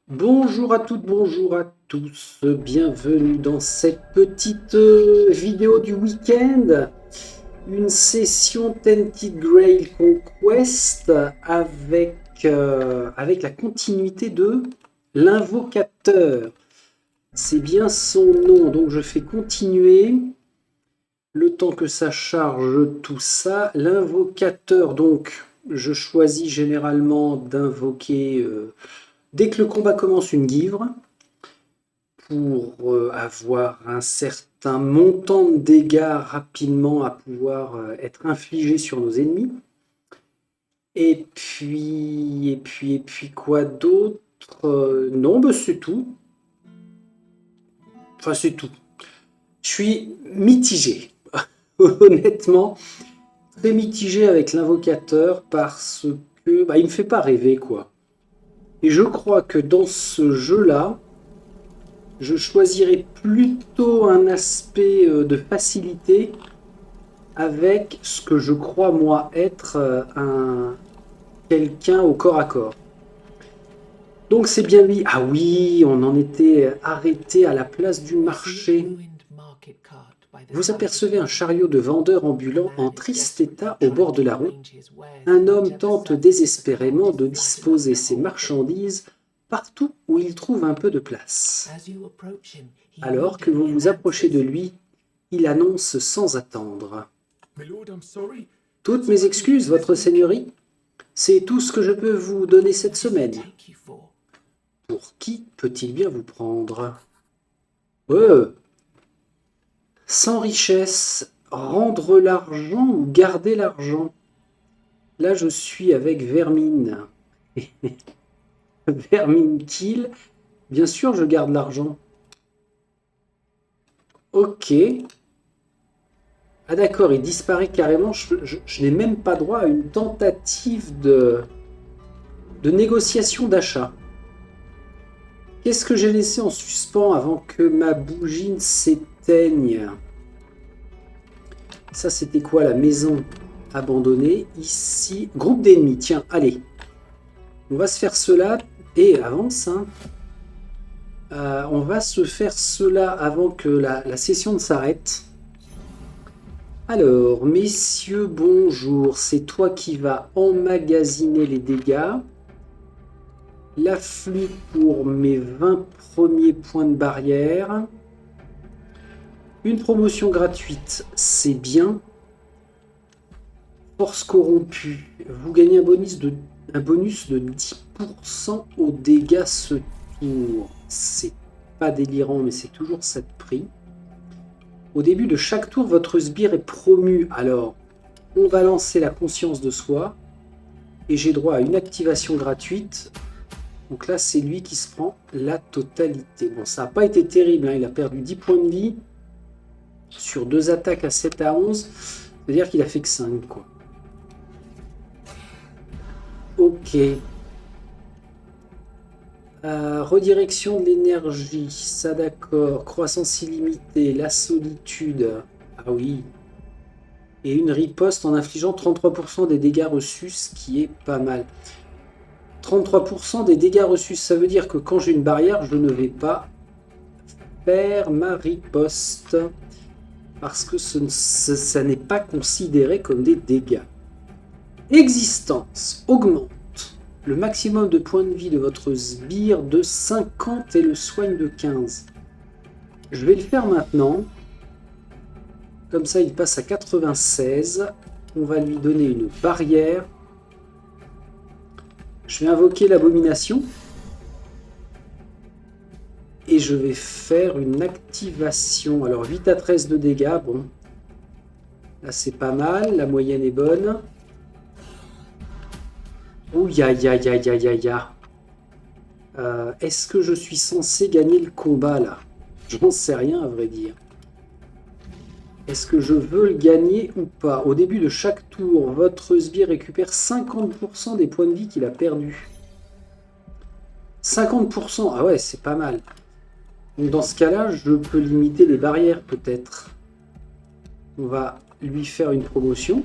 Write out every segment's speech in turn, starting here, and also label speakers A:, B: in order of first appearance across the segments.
A: Bonjour à toutes, bonjour à tous, bienvenue dans cette petite vidéo du week-end, une session Tented Grail Conquest avec la continuité de l'invocateur. C'est bien son nom, donc je fais continuer le temps que ça charge tout ça. L'invocateur, donc je choisis généralement d'invoquer dès que le combat commence une guivre, pour avoir un certain montant de dégâts rapidement à pouvoir être infligé sur nos ennemis. Et puis quoi d'autre? Non, bah c'est tout. Enfin, c'est tout. Je suis mitigé. Honnêtement, très mitigé avec l'invocateur parce que bah, il me fait pas rêver, quoi. Et je crois que dans ce jeu-là, je choisirais plutôt un aspect de facilité avec ce que je crois moi être un quelqu'un au corps à corps. Donc c'est bien lui. Ah oui, on en était arrêté à la place du marché. Vous apercevez un chariot de vendeur ambulant en triste état au bord de la route. Un homme tente désespérément de disposer ses marchandises partout où il trouve un peu de place. Alors que vous vous approchez de lui, il annonce sans attendre. Toutes mes excuses, votre seigneurie. C'est tout ce que je peux vous donner cette semaine. Pour qui peut-il bien vous prendre? Sans richesse, rendre l'argent ou garder l'argent? Là, je suis avec Vermine. Vermine kill. Bien sûr, je garde l'argent. Ok. Ah d'accord, il disparaît carrément. Je n'ai même pas droit à une tentative de négociation d'achat. Qu'est-ce que j'ai laissé en suspens avant que ma bougie ne s'éteigne? Ça, c'était quoi? La maison abandonnée. Ici, groupe d'ennemis. Tiens, allez. On va se faire cela. Et avance, hein. On va se faire cela avant que la session ne s'arrête. Alors, messieurs, bonjour. C'est toi qui vas emmagasiner les dégâts. L'afflux pour mes 20 premiers points de barrière. Une promotion gratuite, c'est bien. Force corrompue. Vous gagnez un bonus de 10% aux dégâts ce tour. C'est pas délirant, mais c'est toujours ça de prix. Au début de chaque tour, votre sbire est promu. Alors, on va lancer la conscience de soi. Et j'ai droit à une activation gratuite. Donc là, c'est lui qui se prend la totalité. Bon, ça n'a pas été terrible, hein. Il a perdu 10 points de vie sur 2 attaques à 7 à 11. C'est-à-dire qu'il a fait que 5, quoi. Ok. Redirection de l'énergie, ça d'accord. Croissance illimitée, la solitude. Ah oui. Et une riposte en infligeant 33% des dégâts reçus, ce qui est pas mal. 33% des dégâts reçus, ça veut dire que quand j'ai une barrière, je ne vais pas faire ma riposte. Parce que ça n'est pas considéré comme des dégâts. Existence augmente le maximum de points de vie de votre sbire de 50 et le soigne de 15. Je vais le faire maintenant. Comme ça, il passe à 96. On va lui donner une barrière. Je vais invoquer l'abomination. Et je vais faire une activation. Alors, 8 à 13 de dégâts. Bon. Là, c'est pas mal. La moyenne est bonne. Ouh, aïe, aïe, aïe, aïe, aïe, aïe. Est-ce que je suis censé gagner le combat, là? J'en sais rien, à vrai dire. Est-ce que je veux le gagner ou pas? Au début de chaque tour, votre sbire récupère 50% des points de vie qu'il a perdus. 50%, ah ouais, c'est pas mal. Donc dans ce cas-là, je peux limiter les barrières, peut-être. On va lui faire une promotion.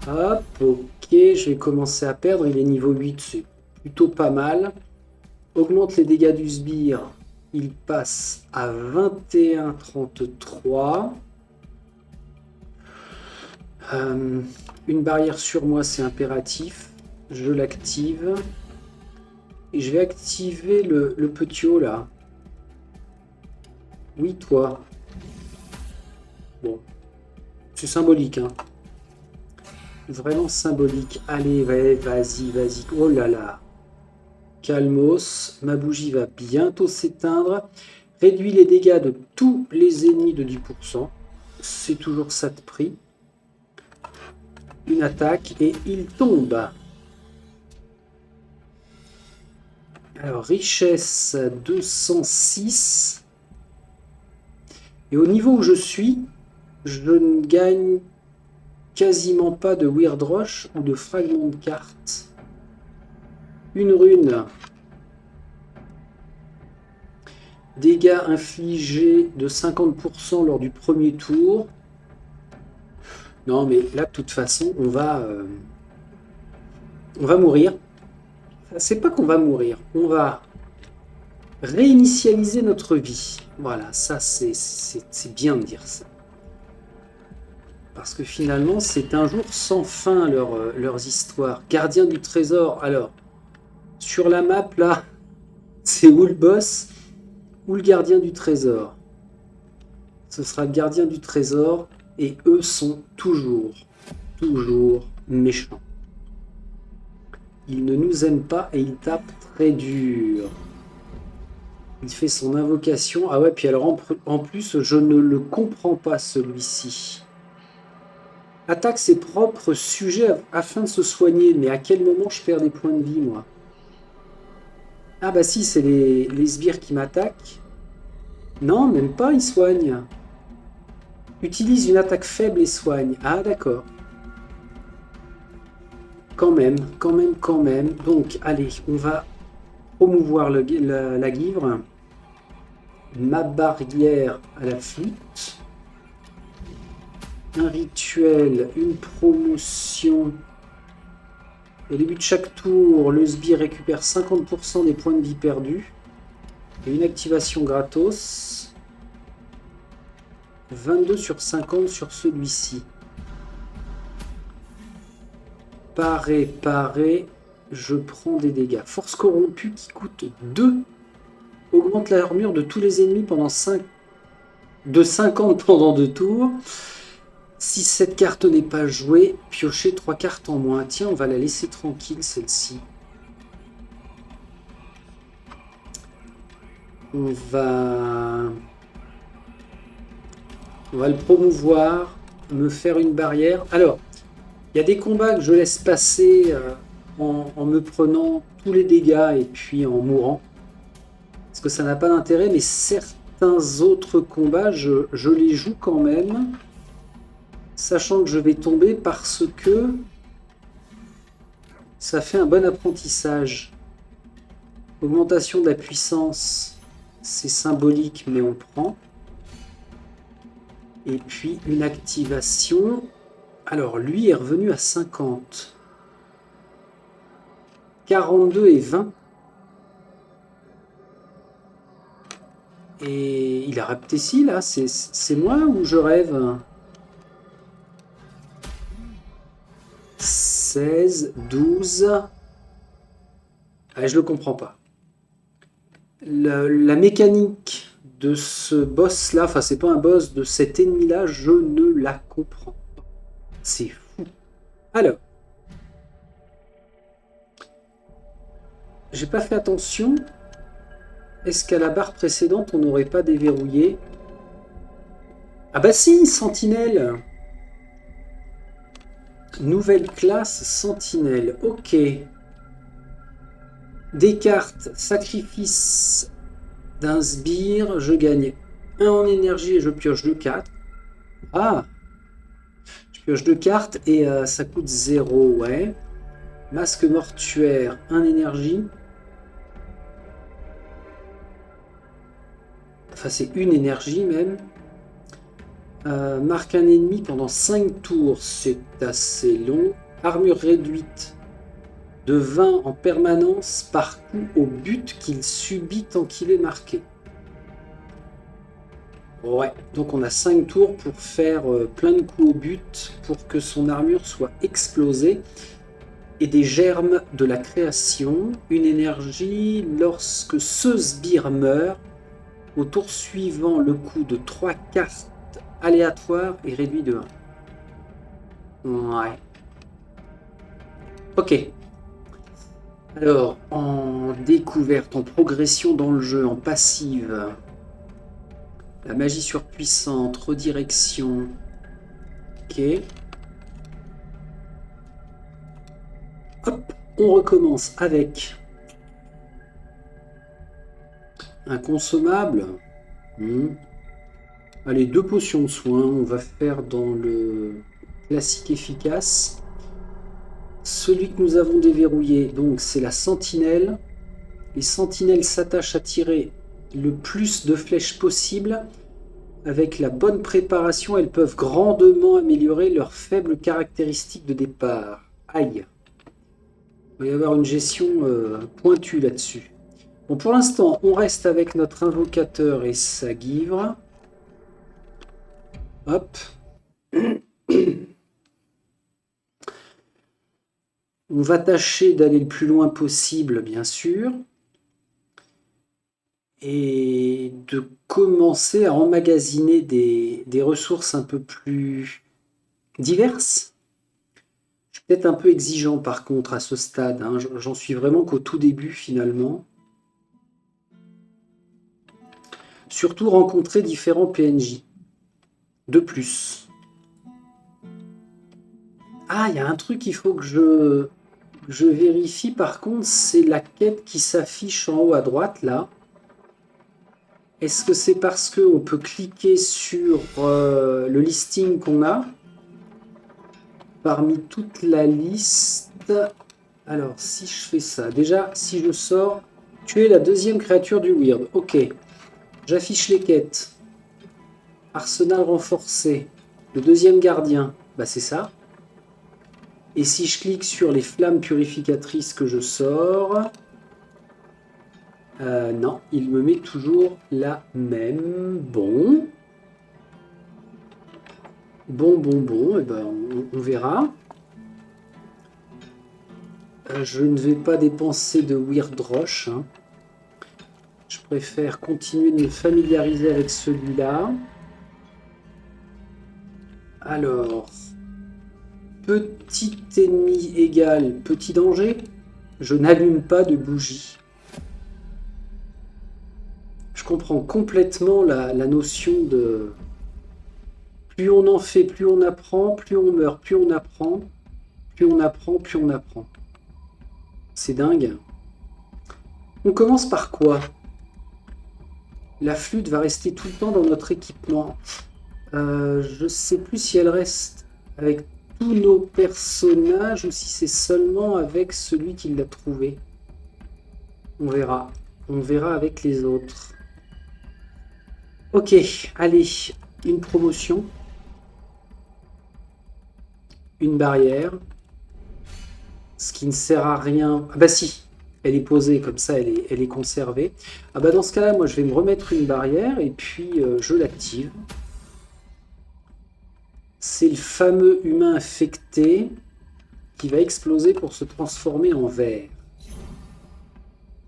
A: Hop, ok, je vais commencer à perdre. Il est niveau 8, c'est plutôt pas mal. Augmente les dégâts du sbire. Il passe à 21,33. Une barrière sur moi, c'est impératif. Je l'active. Et je vais activer le petit haut là. Oui, toi. Bon. C'est symbolique, hein. Vraiment symbolique. Allez, ouais, vas-y, vas-y. Oh là là. Calmos. Ma bougie va bientôt s'éteindre. Réduit les dégâts de tous les ennemis de 10%. C'est toujours ça de prix. Une attaque et il tombe. Alors, richesse 206. Et au niveau où je suis, je ne gagne quasiment pas de Weird Rush ou de fragments de cartes. Une rune. Dégâts infligés de 50% lors du premier tour. Non, mais là, de toute façon, on va mourir. C'est pas qu'on va mourir, on va réinitialiser notre vie. Voilà, ça, c'est bien de dire ça. Parce que finalement, c'est un jour sans fin, leurs histoires. Gardien du trésor, alors, sur la map, là, c'est où le boss ou le gardien du trésor? Ce sera le gardien du trésor, et eux sont toujours méchants. Ils ne nous aiment pas et ils tapent très dur. Il fait son invocation. Ah ouais, puis alors en plus, je ne le comprends pas celui-ci. Attaque ses propres sujets afin de se soigner. Mais à quel moment je perds des points de vie, moi? Ah bah si, c'est les sbires qui m'attaquent. Non, même pas, il soigne. Utilise une attaque faible et soigne. Ah d'accord. Quand même. Donc, allez, on va promouvoir la guivre. Ma barrière à la flûte. Un rituel, une promotion. Au début de chaque tour, le sbire récupère 50% des points de vie perdus. Et une activation gratos. 22 sur 50 sur celui-ci. Paré, je prends des dégâts. Force corrompue qui coûte 2. Augmente l'armure de tous les ennemis pendant 50 pendant 2 tours. Si cette carte n'est pas jouée, piochez 3 cartes en moins. Tiens, on va la laisser tranquille, celle-ci. On va le promouvoir, me faire une barrière. Alors, il y a des combats que je laisse passer en me prenant tous les dégâts et puis en mourant. Parce que ça n'a pas d'intérêt, mais certains autres combats, je les joue quand même. Sachant que je vais tomber parce que ça fait un bon apprentissage. Augmentation de la puissance, c'est symbolique, mais on prend. Et puis une activation. Alors lui est revenu à 50. 42 et 20. Et il a rapetessi là, c'est moi ou je rêve? 16, 12. Ah, je le comprends pas. La mécanique de ce boss là, enfin c'est pas un boss, de cet ennemi là, je ne la comprends pas. C'est fou. Alors, j'ai pas fait attention. Est-ce qu'à la barre précédente on n'aurait pas déverrouillé? Ah bah si, sentinelle. Nouvelle classe sentinelle. Ok. Des cartes, sacrifice d'un sbire, je gagne 1 en énergie et je pioche 2 cartes. Ah, je pioche 2 cartes et ça coûte 0, ouais. Masque mortuaire, 1 énergie. Enfin, c'est une énergie même. Marque un ennemi pendant 5 tours, c'est assez long. Armure réduite de 20 en permanence par coup au but qu'il subit tant qu'il est marqué. Ouais, donc on a 5 tours pour faire plein de coups au but pour que son armure soit explosée. Et des germes de la création, une énergie lorsque ce sbire meurt. Au tour suivant, le coût de 3 cartes aléatoires est réduit de 1. Ouais. Ok. Alors, en découverte, en progression dans le jeu, en passive, la magie surpuissante, redirection. Ok. Hop, on recommence avec un consommable. Allez, 2 potions de soin. On va faire dans le classique efficace. Celui que nous avons déverrouillé, donc, c'est la sentinelle. Les sentinelles s'attachent à tirer le plus de flèches possible. Avec la bonne préparation, elles peuvent grandement améliorer leurs faibles caractéristiques de départ. Aïe. Il va y avoir une gestion pointue là-dessus. Bon, pour l'instant, on reste avec notre invocateur et sa guivre. Hop. On va tâcher d'aller le plus loin possible, bien sûr. Et de commencer à emmagasiner des ressources un peu plus diverses. Je suis peut-être un peu exigeant par contre à ce stade. Hein. J'en suis vraiment qu'au tout début finalement. Surtout rencontrer différents PNJ. De plus. Ah, il y a un truc qu'il faut que je vérifie par contre, c'est la quête qui s'affiche en haut à droite là. Est-ce que c'est parce qu'on peut cliquer sur le listing qu'on a parmi toute la liste? Alors, si je fais ça, déjà, si je sors, tu es la deuxième créature du Weird. Ok, j'affiche les quêtes. Arsenal renforcé. Le deuxième gardien, bah c'est ça. Et si je clique sur les flammes purificatrices que je sors... non, il me met toujours la même. Bon. Bon, et ben on verra. Je ne vais pas dépenser de Weird Roche. Hein. Je préfère continuer de me familiariser avec celui-là. Alors, petit ennemi égale petit danger. Je n'allume pas de bougie. Je comprends complètement la notion de... Plus on en fait, plus on apprend, plus on meurt, plus on apprend, plus on apprend, plus on apprend. C'est dingue. On commence par quoi? La flûte va rester tout le temps dans notre équipement. Je ne sais plus si elle reste avec tous nos personnages ou si c'est seulement avec celui qui l'a trouvé. On verra. On verra avec les autres. Ok, allez. Une promotion. Une barrière. Ce qui ne sert à rien. Ah bah si, elle est posée comme ça, elle est conservée. Ah bah dans ce cas-là, moi je vais me remettre une barrière et puis je l'active. C'est le fameux humain infecté qui va exploser pour se transformer en verre.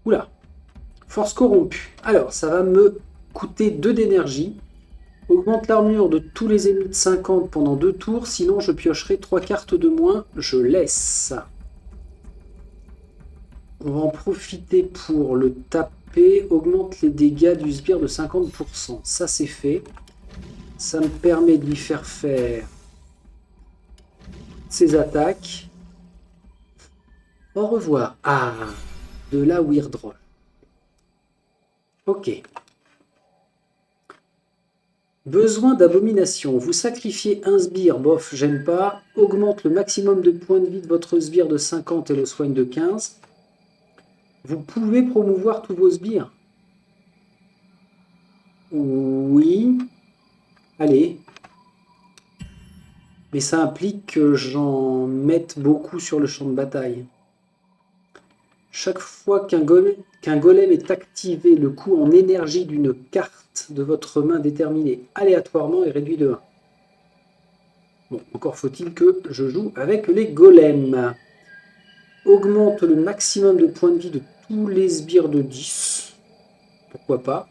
A: Oula, force corrompue. Alors, ça va me coûter 2 d'énergie. Augmente l'armure de tous les ennemis de 50 pendant 2 tours, sinon je piocherai 3 cartes de moins. Je laisse. On va en profiter pour le taper. Augmente les dégâts du sbire de 50%. Ça, c'est fait. Ça me permet de lui faire faire ses attaques. Au revoir. Ah, de la Weird Roll. Ok. Besoin d'abomination. Vous sacrifiez un sbire. Bof, j'aime pas. Augmente le maximum de points de vie de votre sbire de 50 et le soigne de 15. Vous pouvez promouvoir tous vos sbires. Oui. Allez. Mais ça implique que j'en mette beaucoup sur le champ de bataille. Chaque fois qu'un golem est activé, le coût en énergie d'une carte de votre main déterminée aléatoirement est réduit de 1. Bon, encore faut-il que je joue avec les golems. Augmente le maximum de points de vie de tous les sbires de 10. Pourquoi pas.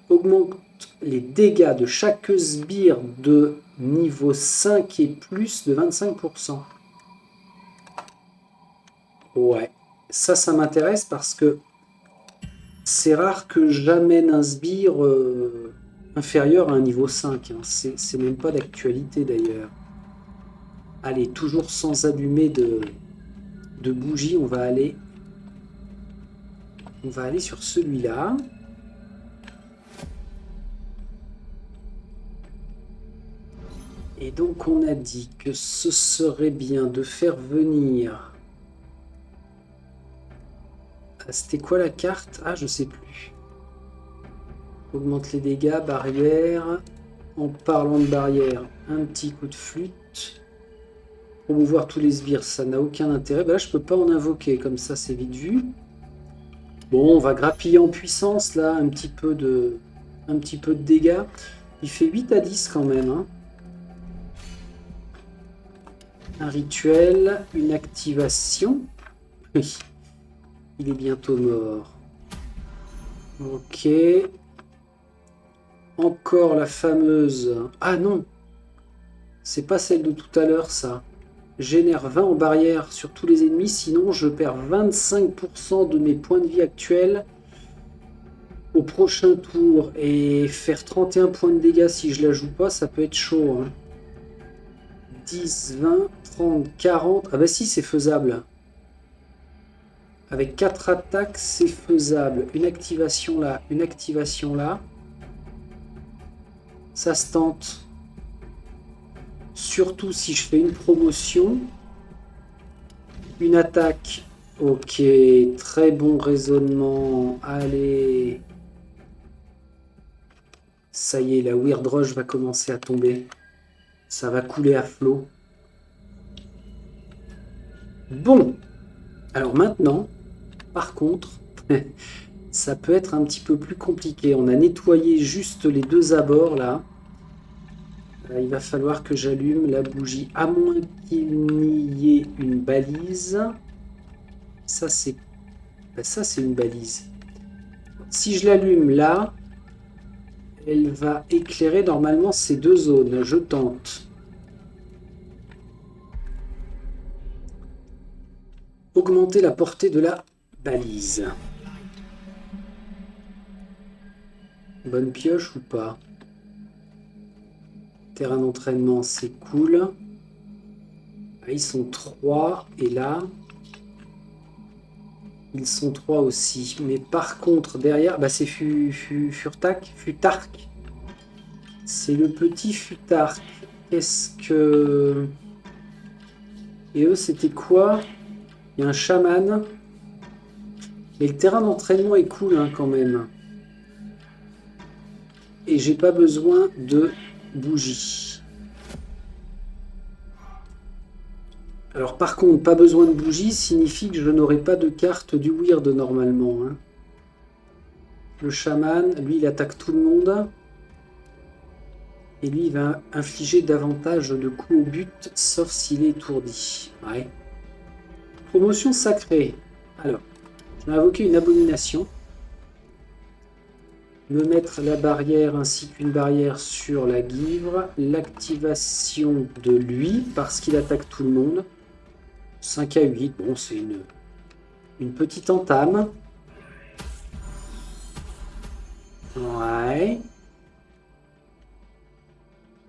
A: Augmente les dégâts de chaque sbire de niveau 5 et plus de 25%. Ouais, ça m'intéresse parce que c'est rare que j'amène un sbire inférieur à un niveau 5. Hein. C'est même pas d'actualité d'ailleurs. Allez, toujours sans allumer de bougie, on va aller sur celui-là. Et donc on a dit que ce serait bien de faire venir... C'était quoi la carte? Ah, je sais plus. Augmente les dégâts, barrière. En parlant de barrière, un petit coup de flûte. Promouvoir tous les sbires, ça n'a aucun intérêt. Bah là, je peux pas en invoquer, comme ça, c'est vite vu. Bon, on va grappiller en puissance, là, un petit peu de dégâts. Il fait 8 à 10 quand même. Hein. Un rituel, une activation. Oui. Il est bientôt mort. Ok. Encore la fameuse... Ah non. C'est pas celle de tout à l'heure, ça. Génère 20 en barrière sur tous les ennemis, sinon je perds 25% de mes points de vie actuels au prochain tour. Et faire 31 points de dégâts si je la joue pas, ça peut être chaud. Hein. 10, 20, 30, 40... Ah bah si, c'est faisable. Avec 4 attaques, c'est faisable. Une activation là, une activation là. Ça se tente. Surtout si je fais une promotion. Une attaque. Ok, très bon raisonnement. Allez. Ça y est, la Weird Rush va commencer à tomber. Ça va couler à flot. Bon. Alors maintenant, par contre, ça peut être un petit peu plus compliqué. On a nettoyé juste les deux abords là. Il va falloir que j'allume la bougie, à moins qu'il n'y ait une balise. Ça, c'est une balise. Si je l'allume là, elle va éclairer normalement ces deux zones. Je tente. Augmenter la portée de la balise. Bonne pioche ou pas? Terrain d'entraînement, c'est cool. Ah, ils sont 3 et là, ils sont 3 aussi. Mais par contre, derrière, bah c'est Futark. C'est le petit Futark. Qu'est-ce que... Et eux, c'était quoi? Il y a un chaman. Mais le terrain d'entraînement est cool hein, quand même. Et j'ai pas besoin de bougie. Alors par contre, pas besoin de bougie signifie que je n'aurai pas de carte du weird normalement. Hein. Le chaman, lui, il attaque tout le monde. Et lui, il va infliger davantage de coups au but, sauf s'il est étourdi. Ouais. Promotion sacrée. Alors, je vais invoquer une abomination. Me mettre la barrière ainsi qu'une barrière sur la guivre. L'activation de lui, parce qu'il attaque tout le monde. 5 à 8, bon, c'est une petite entame. Ouais.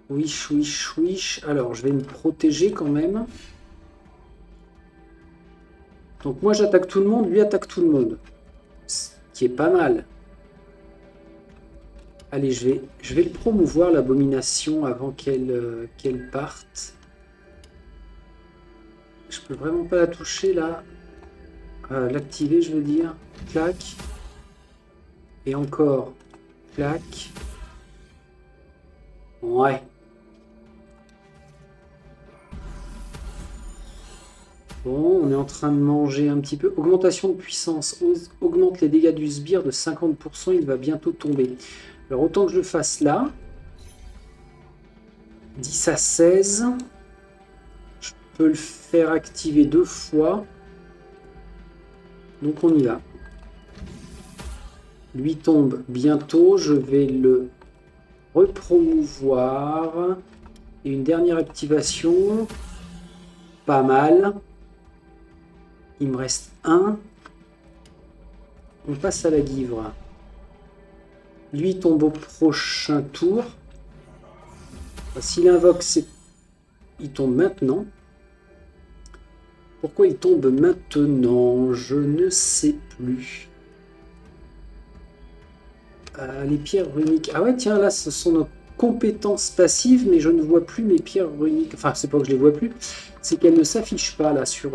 A: Wish, wish, wish. Alors, je vais me protéger quand même. Donc moi, j'attaque tout le monde, lui attaque tout le monde. Ce qui est pas mal. Allez, je vais le promouvoir, l'abomination, avant qu'elle parte. Je peux vraiment pas la toucher, là. L'activer, je veux dire. Clac. Et encore. Clac. Ouais. Bon, on est en train de manger un petit peu. Augmentation de puissance. Augmente les dégâts du sbire de 50%. Il va bientôt tomber. Alors autant que je le fasse là. 10 à 16. Je peux le faire activer 2 fois. Donc on y va. Lui tombe bientôt. Je vais le repromouvoir. Et une dernière activation. Pas mal. Il me reste un. On passe à la guivre. Lui tombe au prochain tour. S'il invoque, il tombe maintenant. Pourquoi il tombe maintenant? Je ne sais plus. Les pierres runiques. Ah ouais, tiens, là, ce sont nos compétences passives, mais je ne vois plus mes pierres runiques. Enfin, c'est pas que je les vois plus, c'est qu'elles ne s'affichent pas, là, sur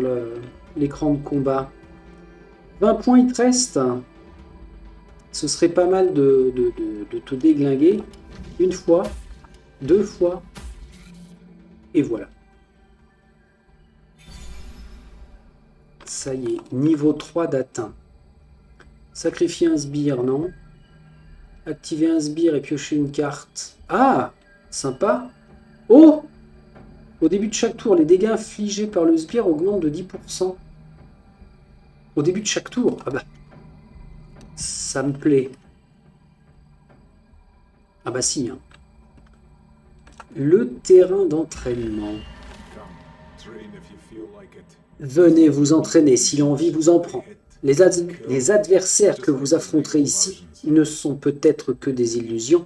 A: l'écran de combat. 20 points, il te reste. Ce serait pas mal de te déglinguer. Une fois, 2 fois, et voilà. Ça y est, niveau 3 d'atteint. Sacrifier un sbire, non. Activer un sbire et piocher une carte. Ah, sympa. Oh, au début de chaque tour, les dégâts infligés par le sbire augmentent de 10%. Au début de chaque tour. Ah bah, ça me plaît. Ah bah si. Hein. Le terrain d'entraînement. Venez vous entraîner si l'envie vous en prend. Les adversaires que vous affronterez ici ne sont peut-être que des illusions,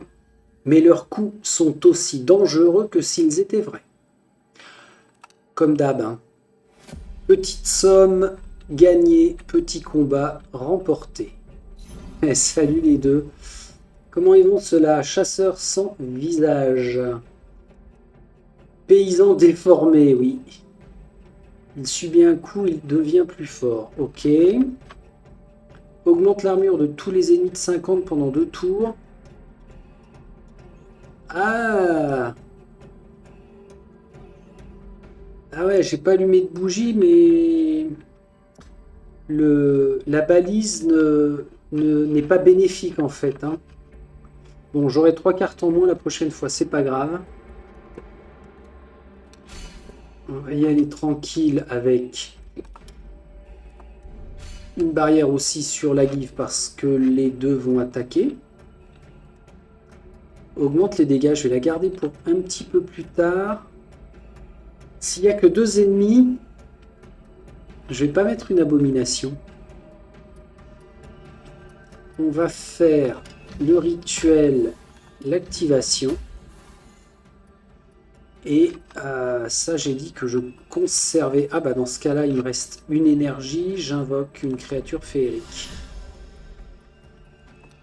A: mais leurs coups sont aussi dangereux que s'ils étaient vrais. Comme d'hab, hein. Petite somme gagnée, petit combat remporté. Salut les deux. Comment ils vont ceux-là? Chasseur sans visage. Paysan déformé, oui. Il subit un coup, il devient plus fort. Ok. Augmente l'armure de tous les ennemis de 50 pendant 2 tours. Ah! Ah ouais, j'ai pas allumé de bougie, mais la balise n'est pas bénéfique en fait. Hein. Bon, j'aurai 3 cartes en moins la prochaine fois, c'est pas grave. On va y aller tranquille avec une barrière aussi sur la give parce que les deux vont attaquer. Augmente les dégâts, je vais la garder pour un petit peu plus tard. S'il n'y a que 2 ennemis, je vais pas mettre une abomination. On va faire le rituel, l'activation. Et ça, j'ai dit que je conservais... Ah bah dans ce cas-là, il me reste une énergie. J'invoque une créature féerique.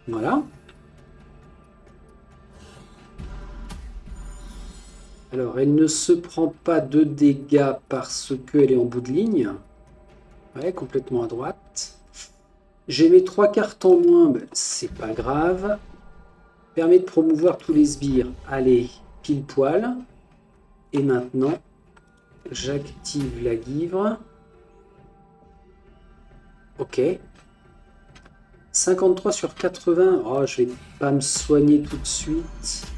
A: Voilà. Alors, elle ne se prend pas de dégâts parce qu'elle est en bout de ligne. Ouais, complètement à droite. J'ai mes 3 cartes en moins, ben, c'est pas grave. Permet de promouvoir tous les sbires. Allez, pile poil. Et maintenant, j'active la guivre. Ok. 53 sur 80. Oh, je vais pas me soigner tout de suite.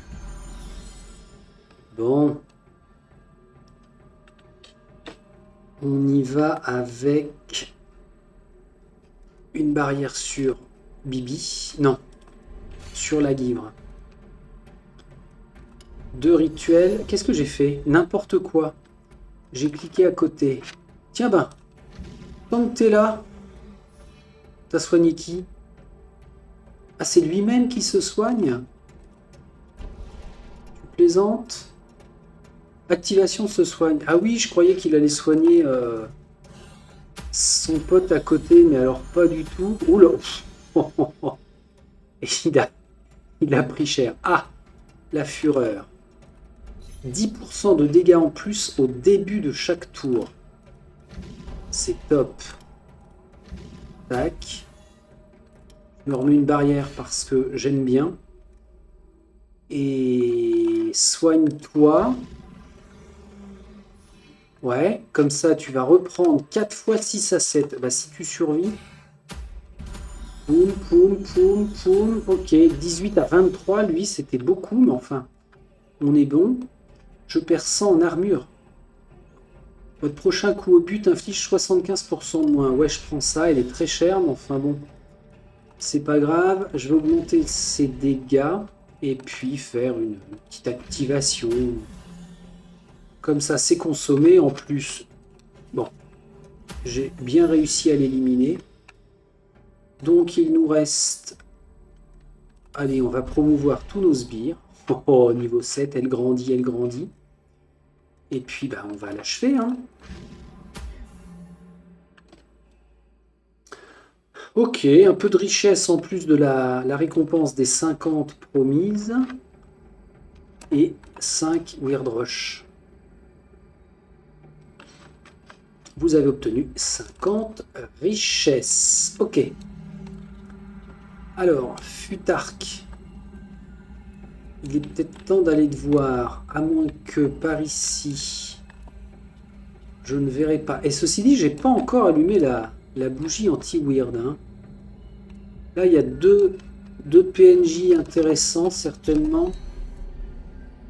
A: Bon. On y va avec une barrière sur Bibi. Non. Sur la guivre. 2 rituels. Qu'est-ce que j'ai fait? N'importe quoi. J'ai cliqué à côté. Tiens ben. Tant que t'es là. T'as soigné qui? Ah, c'est lui-même qui se soigne? Tu plaisantes? Activation se soigne. Ah oui, je croyais qu'il allait soigner son pote à côté, mais alors pas du tout. Oula. Il a pris cher. Ah, la fureur. 10% de dégâts en plus au début de chaque tour. C'est top. Tac. Je me remets une barrière parce que j'aime bien. Et soigne-toi. Ouais, comme ça, tu vas reprendre 4 fois 6 à 7. Bah, si tu survis... Poum, poum, poum, poum. Ok, 18 à 23, lui, c'était beaucoup, mais enfin, on est bon. Je perds 100 en armure. Votre prochain coup au but inflige 75% de moins. Ouais, je prends ça, elle est très chère, mais enfin bon. C'est pas grave, je vais augmenter ses dégâts et puis faire une petite activation. Comme ça, c'est consommé. En plus, bon, j'ai bien réussi à l'éliminer. Donc, il nous reste... Allez, on va promouvoir tous nos sbires. Oh, niveau 7, elle grandit, elle grandit. Et puis, bah, on va l'achever, hein. Ok, un peu de richesse en plus de la récompense des 50 promises. Et 5 Weird Rush. Vous avez obtenu 50 richesses. Ok. Alors, Futark. Il est peut-être temps d'aller te voir, à moins que par ici, je ne verrai pas. Et ceci dit, j'ai pas encore allumé la bougie anti-weird. Hein. Là, il y a deux PNJ intéressants, certainement.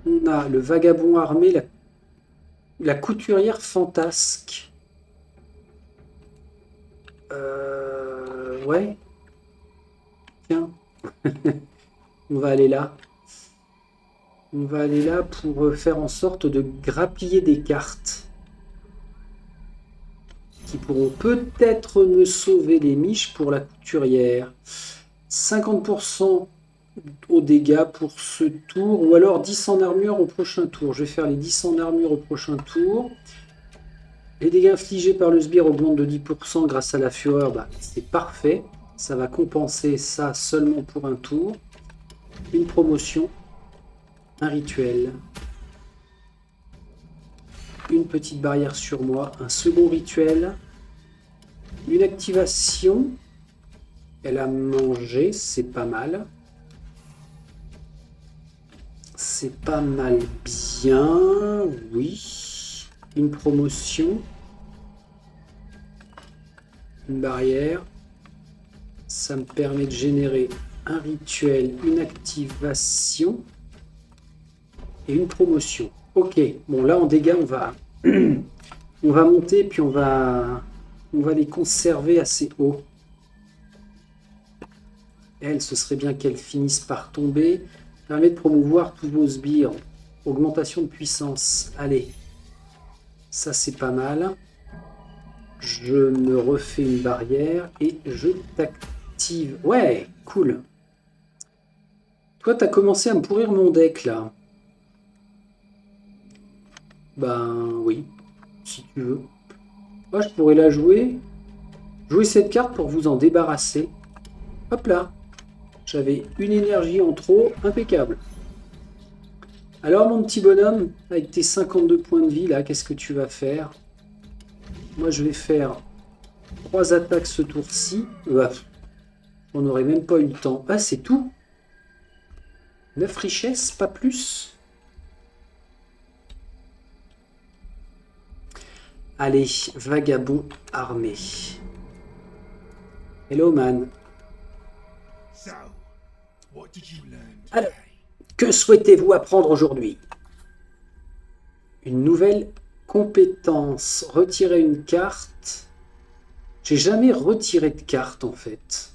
A: On a le vagabond armé, la couturière fantasque. Ouais. Tiens. On va aller là. On va aller là pour faire en sorte de grappiller des cartes qui pourront peut-être me sauver les miches pour la couturière. 50% aux dégâts pour ce tour, ou alors 10 en armure au prochain tour. Je vais faire les 10 en armure au prochain tour. Les dégâts infligés par le sbire augmentent de 10% grâce à la fureur. Bah, c'est parfait. Ça va compenser ça seulement pour un tour. Une promotion. Un rituel. Une petite barrière sur moi. Un second rituel. Une activation. Elle a mangé. C'est pas mal. C'est pas mal bien. Oui. Une promotion. Une barrière. Ça me permet de générer un rituel, une activation et une promotion. Ok, bon là en dégâts on va on va monter puis on va les conserver assez haut. Elle, ce serait bien qu'elle finisse par tomber. Permet de promouvoir tous vos sbires. Augmentation de puissance. Allez, ça c'est pas mal. Je me refais une barrière et je t'active. Ouais, cool. Toi, t'as commencé à me pourrir mon deck, là. Ben, oui, si tu veux. Moi, je pourrais la jouer. Jouer cette carte pour vous en débarrasser. Hop là. J'avais une énergie en trop, impeccable. Alors, mon petit bonhomme, avec tes 52 points de vie, là, qu'est-ce que tu vas faire? Moi, je vais faire 3 attaques ce tour-ci. On n'aurait même pas eu le temps. Ah, c'est tout. 9 richesses, pas plus. Allez, vagabond armé. Hello, man. Alors, que souhaitez-vous apprendre aujourd'hui? Une nouvelle compétence. Retirer une carte. J'ai jamais retiré de carte, en fait.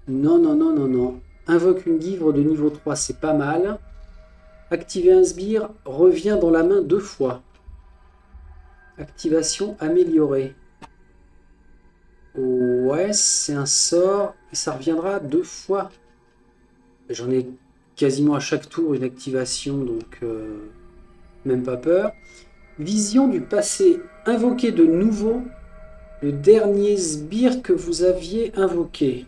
A: Non, non, non, non, non. Invoque une guivre de niveau 3, c'est pas mal. Activer un sbire, revient dans la main 2 fois. Activation améliorée. Ouais, c'est un sort et ça reviendra 2 fois. J'en ai quasiment à chaque tour une activation, donc même pas peur. Vision du passé. Invoquez de nouveau le dernier sbire que vous aviez invoqué.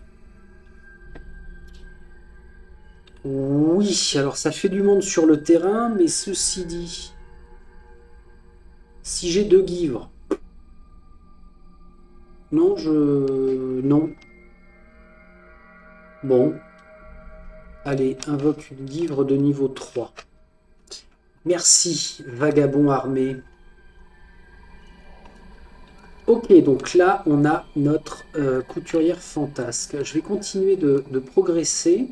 A: Oui, alors ça fait du monde sur le terrain, mais ceci dit, si j'ai 2 guivres, non, non. Bon, allez, invoque une guivre de niveau 3. Merci, vagabond armé. Ok, donc là, on a notre couturière fantasque. Je vais continuer de progresser.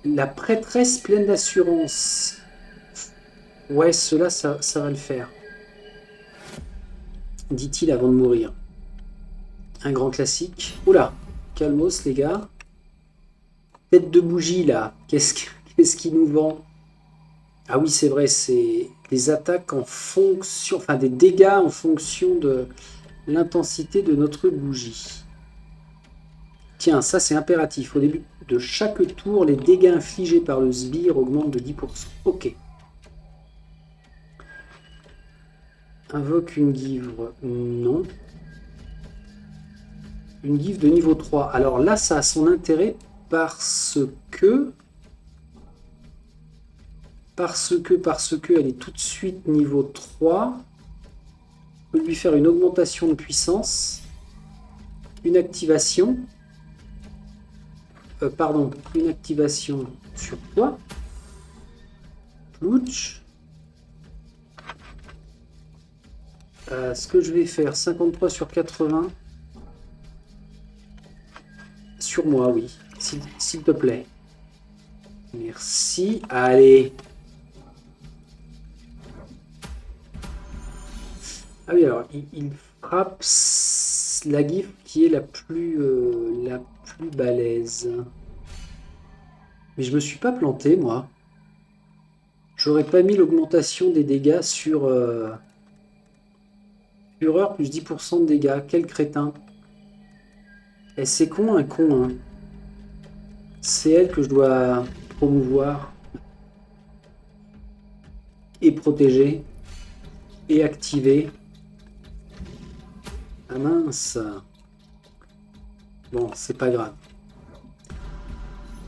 A: La prêtresse pleine d'assurance. Ouais, cela, ça va le faire. Dit-il avant de mourir. Un grand classique. Oula, calmos les gars. Tête de bougie là. Qu'est-ce qu'il nous vend? Ah oui, c'est vrai, c'est des attaques en fonction, enfin des dégâts en fonction de l'intensité de notre bougie. Tiens, ça c'est impératif. Au début de chaque tour, les dégâts infligés par le sbire augmentent de 10%. Ok. Invoque une givre. Non. Une gifle de niveau 3. Alors là, ça a son intérêt parce que, elle est tout de suite niveau 3. On peut lui faire une augmentation de puissance, une activation. Une activation sur quoi? Plouch. Ce que je vais faire, 53 sur 80. Sur moi, oui. S'il te plaît. Merci. Allez. Ah oui, alors, il frappe la gifle qui est la plus balèze. Mais je me suis pas planté, moi. J'aurais pas mis l'augmentation des dégâts sur fureur plus 10% de dégâts. Quel crétin. Et c'est con, un con, hein. C'est elle que je dois promouvoir et protéger et activer. Ah mince. Bon, c'est pas grave.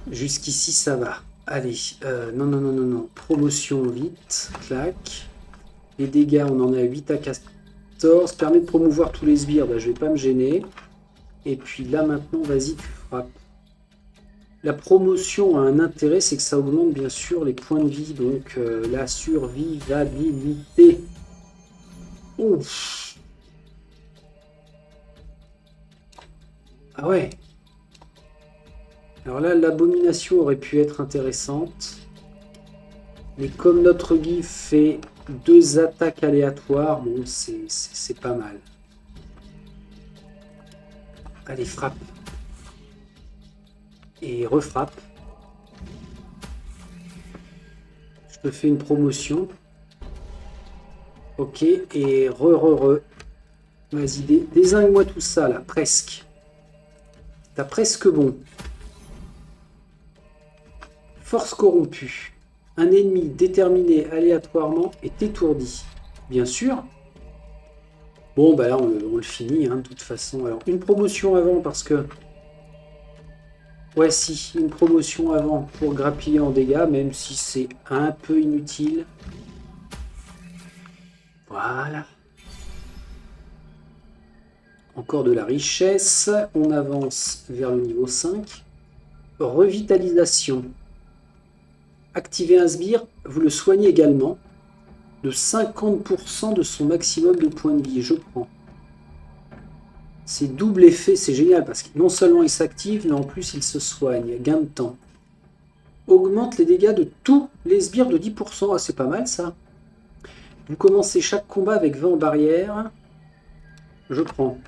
A: Jusqu'ici, ça va. Allez, non. Promotion vite, clac. Les dégâts, on en a 8 à 14. Permet de promouvoir tous les sbires, bah, je vais pas me gêner. Et puis là, maintenant, vas-y, tu frappes. La promotion a un intérêt, c'est que ça augmente bien sûr les points de vie, donc la survivabilité. Ouf. Ah ouais. Alors là, l'abomination aurait pu être intéressante. Mais comme notre gif fait 2 attaques aléatoires, bon, c'est pas mal. Allez, frappe. Et refrappe. Je te fais une promotion. Ok, et re. Vas-y, dézingue-moi tout ça, là, presque. T'as presque bon. Force corrompue. Un ennemi déterminé aléatoirement est étourdi. Bien sûr. Bon, bah là, on le finit, hein, de toute façon. Alors, une promotion avant, parce que... Ouais, si, une promotion avant pour grappiller en dégâts, même si c'est un peu inutile. Voilà. Encore de la richesse. On avance vers le niveau 5. Revitalisation. Activez un sbire, vous le soignez également de 50% de son maximum de points de vie. Je prends. C'est double effet, c'est génial parce que non seulement il s'active, mais en plus il se soigne. Gain de temps. Augmente les dégâts de tous les sbires de 10%. Ah, c'est pas mal ça. Vous commencez chaque combat avec 20 en barrière. Je prends.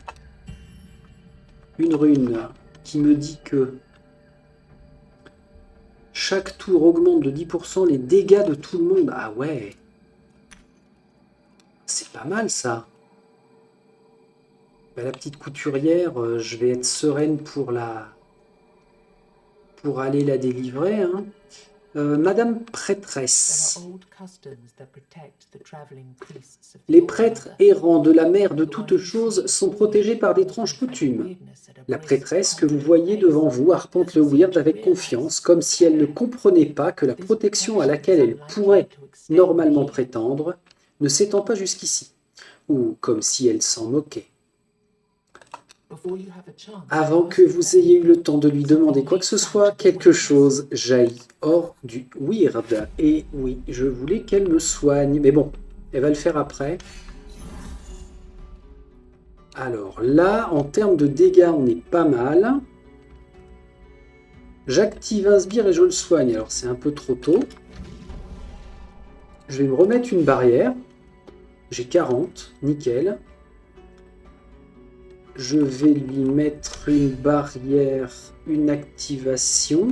A: Une rune qui me dit que chaque tour augmente de 10% les dégâts de tout le monde. Ah ouais. C'est pas mal ça. Bah, la petite couturière, je vais être sereine pour aller la délivrer. Hein. Madame prêtresse. Les prêtres errants de la mère de toutes choses sont protégés par d'étranges coutumes. La prêtresse que vous voyez devant vous arpente le Weird avec confiance, comme si elle ne comprenait pas que la protection à laquelle elle pourrait normalement prétendre ne s'étend pas jusqu'ici, ou comme si elle s'en moquait. Avant que vous ayez eu le temps de lui demander quoi que ce soit, quelque chose jaillit hors du weird. Et oui, je voulais qu'elle me soigne. Mais bon, elle va le faire après. Alors là, en termes de dégâts, on est pas mal. J'active un sbire et je le soigne. Alors c'est un peu trop tôt. Je vais me remettre une barrière. J'ai 40, nickel. Je vais lui mettre une barrière, une activation.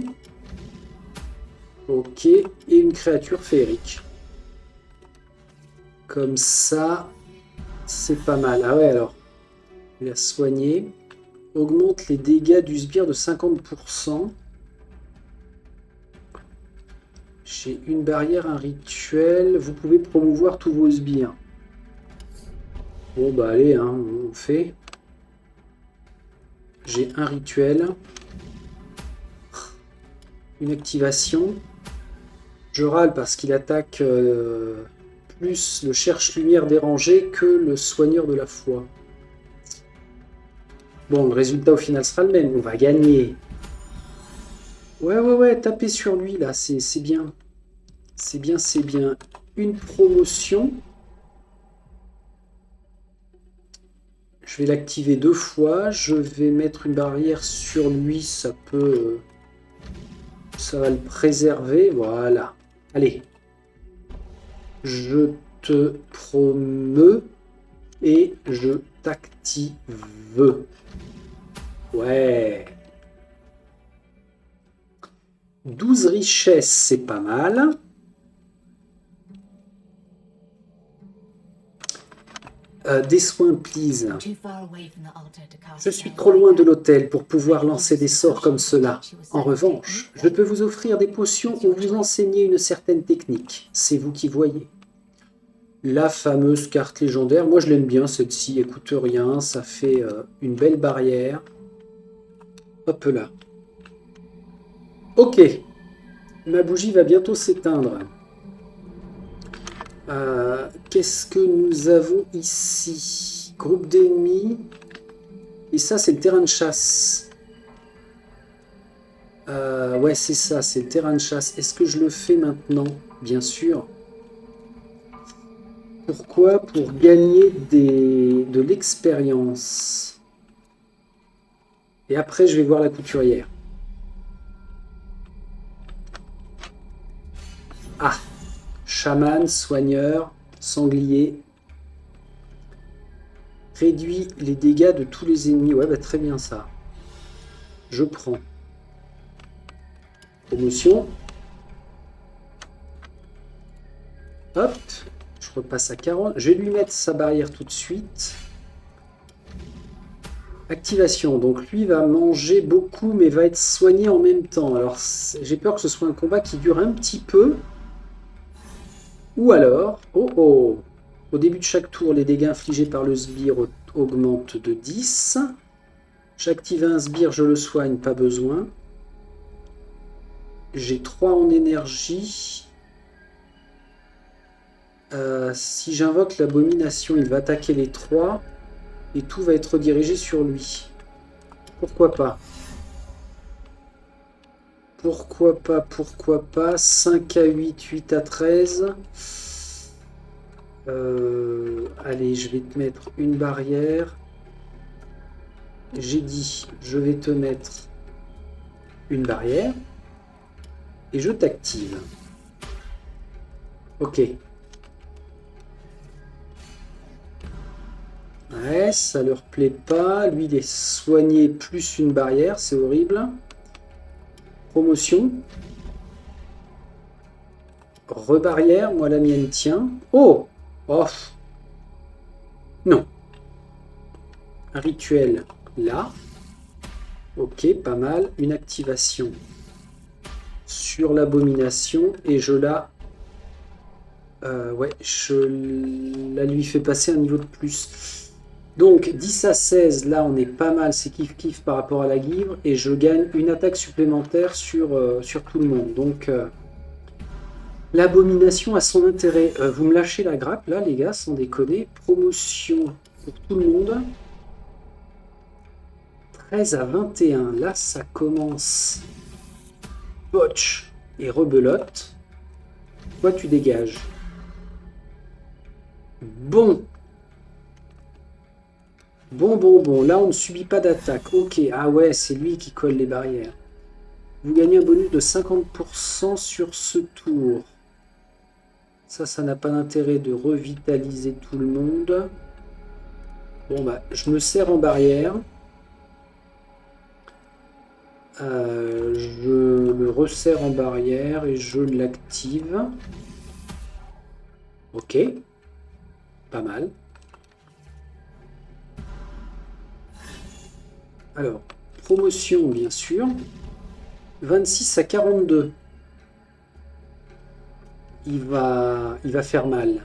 A: Ok, et une créature féerique. Comme ça, c'est pas mal. Ah ouais, alors, il a soigné. Augmente les dégâts du sbire de 50%. J'ai une barrière, un rituel. Vous pouvez promouvoir tous vos sbires. Bon, bah allez, hein, on fait. J'ai un rituel. Une activation. Je râle parce qu'il attaque plus le cherche-lumière dérangé que le soigneur de la foi. Bon, le résultat au final sera le même. On va gagner. Ouais, tapez sur lui là, c'est bien. C'est bien, c'est bien. Une promotion. Je vais l'activer 2 fois. Je vais mettre une barrière sur lui. Ça peut... ça va le préserver. Voilà. Allez. Je te promeux. Et je t'active. Ouais. 12 richesses, c'est pas mal. Des soins, please. Je suis trop loin de l'autel pour pouvoir lancer des sorts comme cela. En revanche, je peux vous offrir des potions ou vous enseigner une certaine technique. C'est vous qui voyez. La fameuse carte légendaire, moi je l'aime bien celle-ci, elle coûte rien, ça fait une belle barrière. Hop là. Ok. Ma bougie va bientôt s'éteindre. Qu'est-ce que nous avons ici? Groupe d'ennemis. Et ça, c'est le terrain de chasse. Ouais, c'est ça, c'est le terrain de chasse. Est-ce que je le fais maintenant? Bien sûr. Pourquoi? Pour gagner de l'expérience. Et après, je vais voir la couturière. Ah! Chaman, soigneur, sanglier. Réduit les dégâts de tous les ennemis. Ouais, bah très bien ça. Je prends. Promotion. Hop. Je repasse à 40. Je vais lui mettre sa barrière tout de suite. Activation. Donc lui va manger beaucoup mais va être soigné en même temps. Alors j'ai peur que ce soit un combat qui dure un petit peu. Ou alors... Oh. Au début de chaque tour, les dégâts infligés par le sbire augmentent de 10. J'active un sbire, je le soigne, pas besoin. J'ai 3 en énergie. Si j'invoque l'abomination, il va attaquer les 3. Et tout va être redirigé sur lui. Pourquoi pas? Pourquoi pas 5 à 8, 8 à 13. Allez, je vais te mettre une barrière. J'ai dit, je vais te mettre une barrière. Et je t'active. Ok. Ouais, ça leur plaît pas. Lui, il est soigné plus une barrière. C'est horrible. Promotion. Rebarrière. Moi, la mienne tient. Oh! Oh! Non. Un rituel là. Ok, pas mal. Une activation sur l'abomination. Et je la... ouais, je la lui fais passer un niveau de plus. Donc 10 à 16, là on est pas mal, c'est kiff-kiff par rapport à la guivre. Et je gagne une attaque supplémentaire sur tout le monde. Donc l'abomination a son intérêt. Vous me lâchez la grappe là les gars, sans déconner. Promotion pour tout le monde. 13 à 21. Là, ça commence. Botch et rebelote. Toi, tu dégages. Bon. Bon. Là, on ne subit pas d'attaque. Ok. Ah ouais, c'est lui qui colle les barrières. Vous gagnez un bonus de 50% sur ce tour. Ça n'a pas d'intérêt de revitaliser tout le monde. Bon, bah, je me sers en barrière. Je le resserre en barrière et je l'active. Ok. Pas mal. Alors, promotion, bien sûr. 26 à 42. Il va faire mal.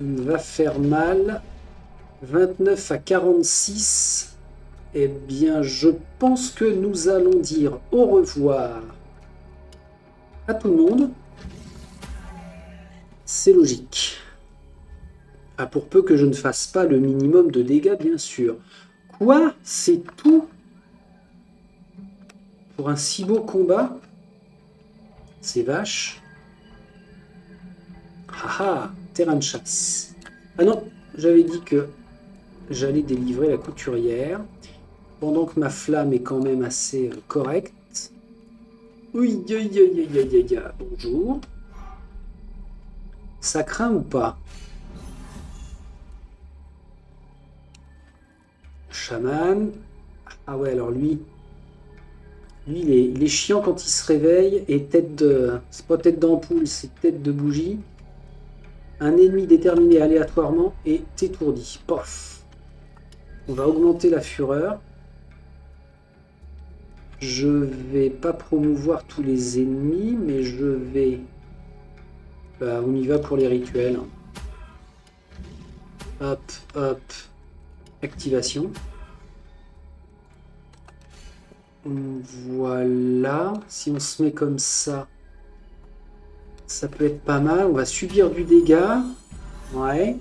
A: Il va faire mal. 29 à 46. Eh bien, je pense que nous allons dire au revoir à tout le monde. C'est logique. Ah, pour peu que je ne fasse pas le minimum de dégâts, bien sûr. Quoi? C'est tout? Pour un si beau combat? C'est vache. Haha, terrain de chasse. Ah non, j'avais dit que j'allais délivrer la couturière. Pendant que ma flamme est quand même assez correcte. Oui, bonjour. Ça craint ou pas? Chaman. Ah ouais, alors lui il est chiant quand il se réveille et tête de... C'est pas tête d'ampoule, c'est tête de bougie. Un ennemi déterminé aléatoirement est étourdi. Pof. On va augmenter la fureur. Je vais pas promouvoir tous les ennemis, mais je vais... Bah, on y va pour les rituels. Hop. Activation. Voilà. Si on se met comme ça peut être pas mal. On va subir du dégât. Ouais.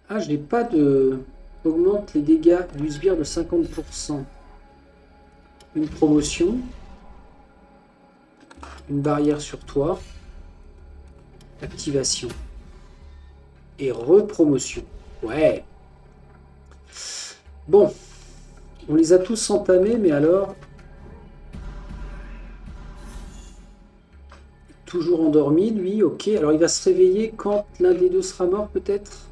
A: Ah, je n'ai pas de... Augmente les dégâts du sbire de 50%. Une promotion. Une barrière sur toi. Activation. Et repromotion. Ouais. Bon. On les a tous entamés, mais alors... Toujours endormi, lui. Ok. Alors, il va se réveiller quand l'un des deux sera mort, peut-être?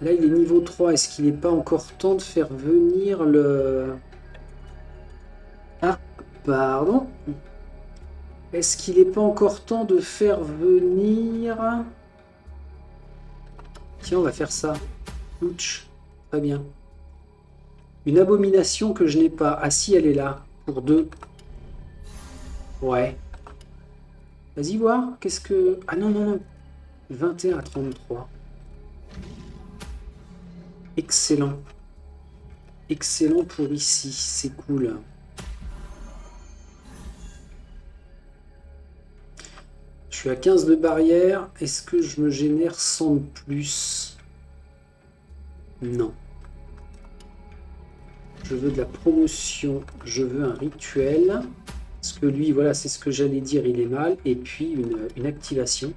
A: Là, il est niveau 3. Est-ce qu'il n'est pas encore temps de faire venir le... Ah, pardon. Est-ce qu'il n'est pas encore temps de faire venir... Tiens, on va faire ça. Ouch. Très bien. Une abomination que je n'ai pas. Ah si, elle est là. Pour 2. Ouais. Vas-y voir. Qu'est-ce que... Ah non. 21 à 33. Excellent. Excellent pour ici. C'est cool. Je suis à 15 de barrière. Est-ce que je me génère 100 de plus? Non. Je veux de la promotion. Je veux un rituel. Parce que lui, voilà, c'est ce que j'allais dire, il est mal. Et puis une activation.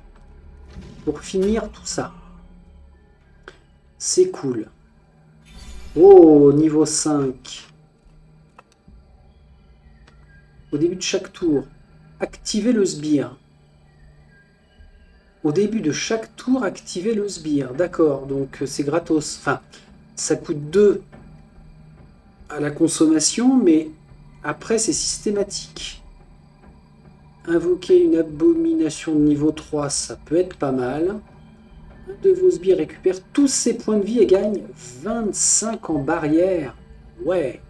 A: Pour finir tout ça. C'est cool. Oh, niveau 5. Au début de chaque tour, activez le sbire. Au début de chaque tour, activez le sbire. D'accord, donc c'est gratos. Enfin, ça coûte 2 à la consommation, mais après, c'est systématique. Invoquer une abomination de niveau 3, ça peut être pas mal. Un de vos sbires récupère tous ses points de vie et gagne 25 en barrière. Ouais.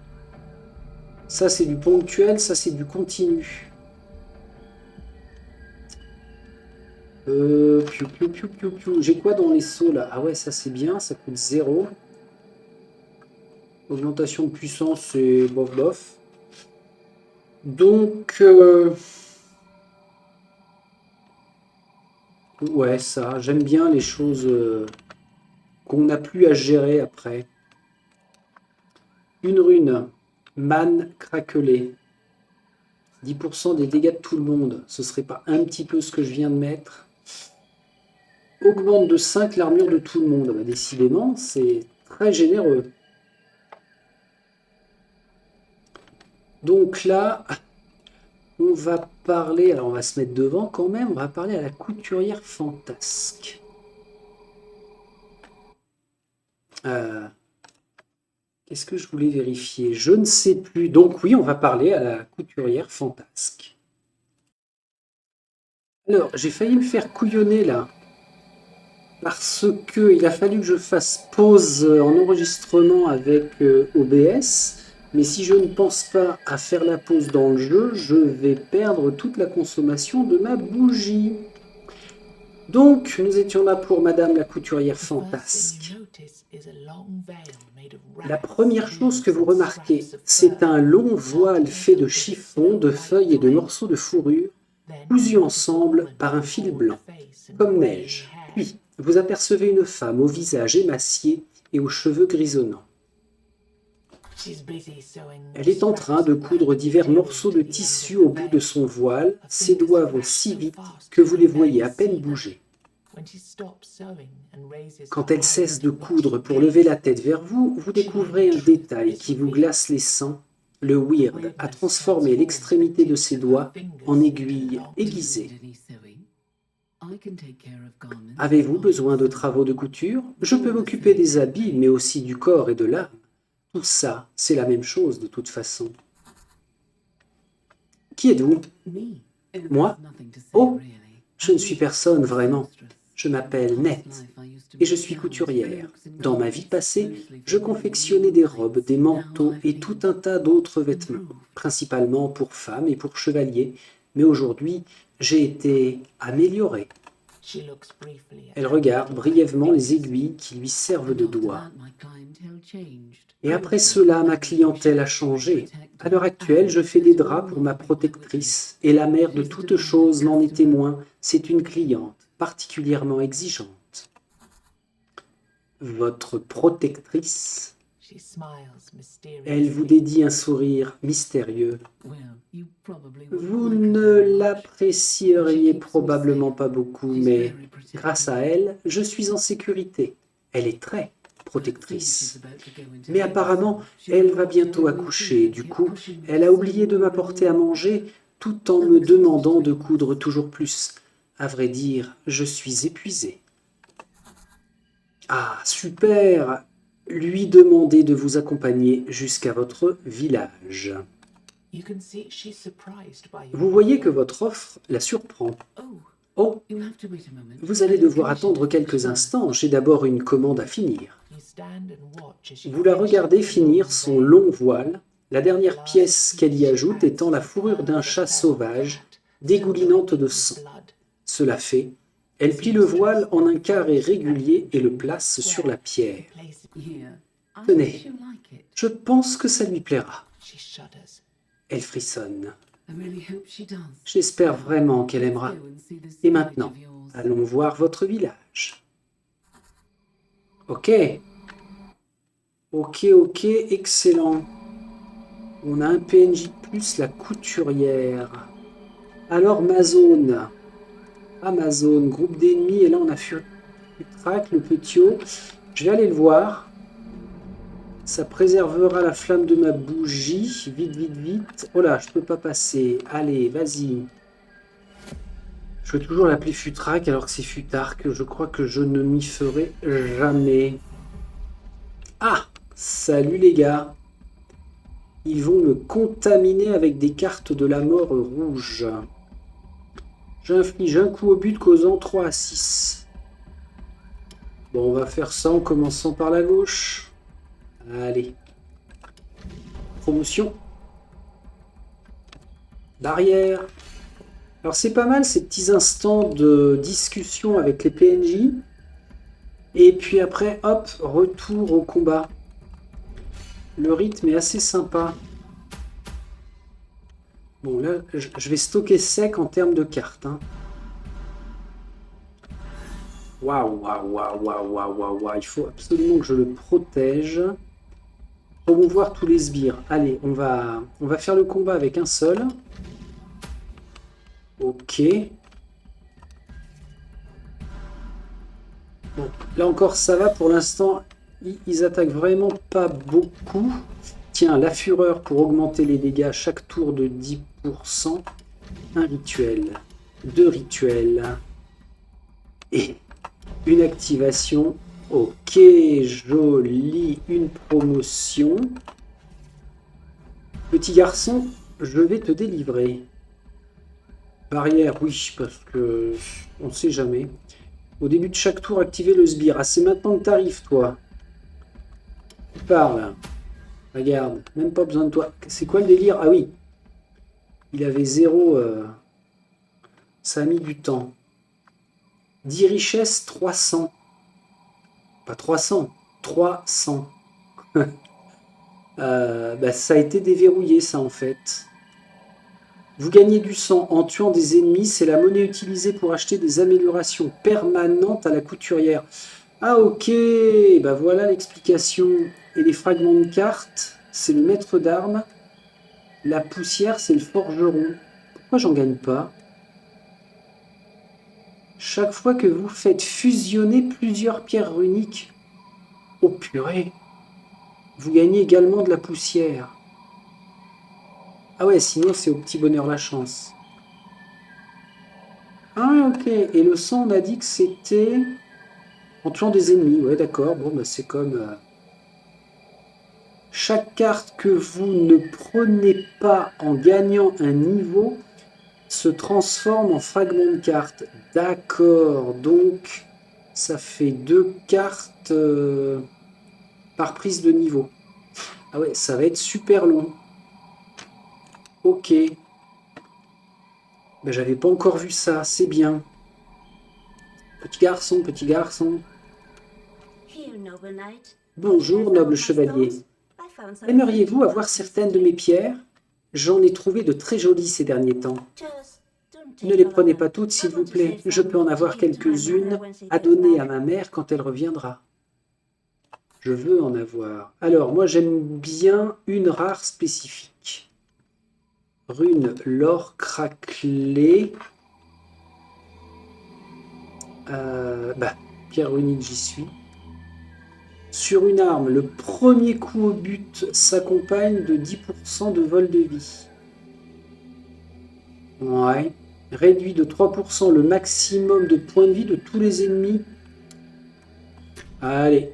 A: Ça, c'est du ponctuel, ça, c'est du continu. J'ai quoi dans les sauts là? Ah ouais, ça c'est bien, ça coûte 0. Augmentation de puissance, c'est bof. Donc, ouais, ça, j'aime bien les choses qu'on n'a plus à gérer après. Une rune, Man craquelé. 10% des dégâts de tout le monde. Ce serait pas un petit peu ce que je viens de mettre? Augmente de 5 l'armure de tout le monde. Bah, décidément, c'est très généreux. Donc là, on va parler, alors on va se mettre devant quand même, on va parler à la couturière fantasque. Qu'est-ce que je voulais vérifier? Je ne sais plus. Donc oui, on va parler à la couturière fantasque. Alors, j'ai failli me faire couillonner là. Parce que il a fallu que je fasse pause en enregistrement avec OBS. Mais si je ne pense pas à faire la pause dans le jeu, je vais perdre toute la consommation de ma bougie. Donc, nous étions là pour Madame la couturière fantasque. La première chose que vous remarquez, c'est un long voile fait de chiffons, de feuilles et de morceaux de fourrure, cousus ensemble par un fil blanc, comme neige. Puis, vous apercevez une femme au visage émacié et aux cheveux grisonnants. Elle est en train de coudre divers morceaux de tissu au bout de son voile. Ses doigts vont si vite que vous les voyez à peine bouger. Quand elle cesse de coudre pour lever la tête vers vous, vous découvrez un détail qui vous glace les sangs. Le Weird a transformé l'extrémité de ses doigts en aiguille aiguisée. Avez-vous besoin de travaux de couture? Je peux m'occuper des habits, mais aussi du corps et de l'âme. Tout ça, c'est la même chose de toute façon. Qui êtes-vous? Moi? Oh, je ne suis personne vraiment. Je m'appelle Nette et je suis couturière. Dans ma vie passée, je confectionnais des robes, des manteaux et tout un tas d'autres vêtements, principalement pour femmes et pour chevaliers, mais aujourd'hui, j'ai été améliorée. Elle regarde brièvement les aiguilles qui lui servent de doigts. Et après cela, ma clientèle a changé. À l'heure actuelle, je fais des draps pour ma protectrice, et la mère de toute chose n'en est témoin, c'est une cliente particulièrement exigeante. Votre protectrice? Elle vous dédie un sourire mystérieux. Vous ne l'apprécieriez probablement pas beaucoup, mais grâce à elle, je suis en sécurité. Elle est très protectrice. Mais apparemment, elle va bientôt accoucher. Du coup, elle a oublié de m'apporter à manger tout en me demandant de coudre toujours plus. À vrai dire, je suis épuisé. Ah, super! Lui demander de vous accompagner jusqu'à votre village. Vous voyez que votre offre la surprend. Oh, vous allez devoir attendre quelques instants, j'ai d'abord une commande à finir. Vous la regardez finir son long voile, la dernière pièce qu'elle y ajoute étant la fourrure d'un chat sauvage, dégoulinante de sang. Cela fait, elle plie le voile en un carré régulier et le place sur la pierre. Tenez, je pense que ça lui plaira. Elle frissonne. J'espère vraiment qu'elle aimera. Et maintenant, allons voir votre village. Ok. Ok, excellent. On a un PNJ plus la couturière. Alors, Amazon, groupe d'ennemis, et là on a Futrac, le petio. Je vais aller le voir. Ça préservera la flamme de ma bougie. Vite. Oh là, je peux pas passer. Allez, vas-y. Je veux toujours l'appeler Futrac alors que c'est Futark. Je crois que je ne m'y ferai jamais. Ah! Salut les gars. Ils vont me contaminer avec des cartes de la mort rouge. J'inflige un coup au but causant 3 à 6. Bon, on va faire ça en commençant par la gauche. Allez. Promotion. Barrière. Alors c'est pas mal ces petits instants de discussion avec les PNJ. Et puis après, hop, retour au combat. Le rythme est assez sympa. Bon là, je vais stocker sec en termes de cartes. Hein. Waouh, waouh, waouh, waouh, waouh, waouh, waouh. Il faut absolument que je le protège. Promouvoir tous les sbires. Allez, on va faire le combat avec un seul. Ok. Bon, là encore, ça va. Pour l'instant, ils attaquent vraiment pas beaucoup. Tiens, la fureur pour augmenter les dégâts chaque tour de 10%. Un rituel. Deux rituels. Et une activation. Ok, joli. Une promotion. Petit garçon, je vais te délivrer. Barrière, oui, parce que on sait jamais. Au début de chaque tour, activer le sbire. Ah, c'est maintenant que t'arrives, toi. Tu parles. Regarde, même pas besoin de toi. C'est quoi le délire? Ah oui, il avait zéro. Ça a mis du temps. 10 richesses, 300. Pas 300, 300. Bah, ça a été déverrouillé, ça, en fait. Vous gagnez du sang en tuant des ennemis. C'est la monnaie utilisée pour acheter des améliorations permanentes à la couturière. Ah, ok. Bah, voilà l'explication. Et les fragments de cartes, c'est le maître d'armes. La poussière, c'est le forgeron. Pourquoi j'en gagne pas? Chaque fois que vous faites fusionner plusieurs pierres runiques. Oh purée! Vous gagnez également de la poussière. Ah ouais, sinon c'est au petit bonheur la chance. Ah ok, et le sang, on a dit que c'était en tuant des ennemis. Ouais, d'accord, bon, bah c'est comme... Chaque carte que vous ne prenez pas en gagnant un niveau se transforme en fragment de carte. D'accord, donc ça fait 2 cartes par prise de niveau. Ah ouais, ça va être super long. Ok. Ben, j'avais pas encore vu ça, c'est bien. Petit garçon, petit garçon. Bonjour, noble chevalier. Aimeriez-vous avoir certaines de mes pierres? J'en ai trouvé de très jolies ces derniers temps. Ne les prenez pas toutes, s'il vous plaît. Je peux en avoir quelques-unes à donner à ma mère quand elle reviendra. Je veux en avoir. Alors, moi, j'aime bien une rare spécifique. Rune l'or craquelé. Pierre runique, j'y suis. Sur une arme, le premier coup au but s'accompagne de 10% de vol de vie. Ouais. Réduit de 3% le maximum de points de vie de tous les ennemis. Allez.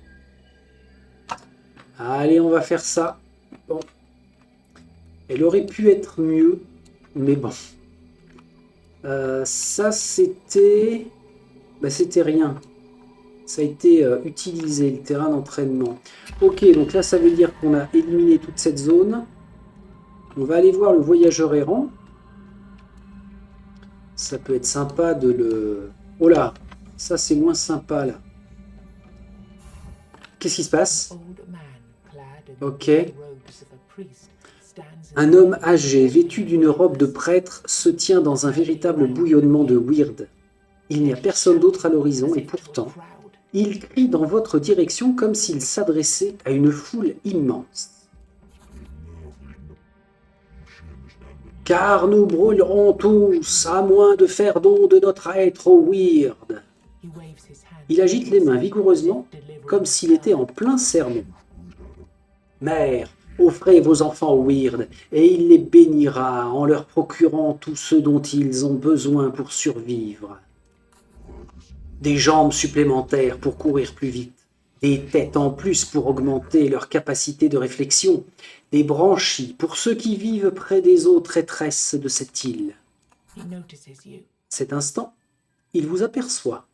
A: Allez, on va faire ça. Bon. Elle aurait pu être mieux, mais bon. Ça, c'était... c'était rien. Ça a été utilisé, le terrain d'entraînement. Ok, donc là, ça veut dire qu'on a éliminé toute cette zone. On va aller voir le voyageur errant. Ça peut être sympa de le... Oh là, ça c'est moins sympa là. Qu'est-ce qui se passe? Ok. Un homme âgé, vêtu d'une robe de prêtre, se tient dans un véritable bouillonnement de weird. Il n'y a personne d'autre à l'horizon et pourtant, il crie dans votre direction comme s'il s'adressait à une foule immense. Car nous brûlerons tous, à moins de faire don de notre être au weird. Il agite les mains vigoureusement, comme s'il était en plein sermon. Mère, offrez vos enfants au weird, et il les bénira en leur procurant tout ce dont ils ont besoin pour survivre. Des jambes supplémentaires pour courir plus vite, des têtes en plus pour augmenter leur capacité de réflexion, des branchies pour ceux qui vivent près des eaux traîtresses de cette île. Cet instant, il vous aperçoit.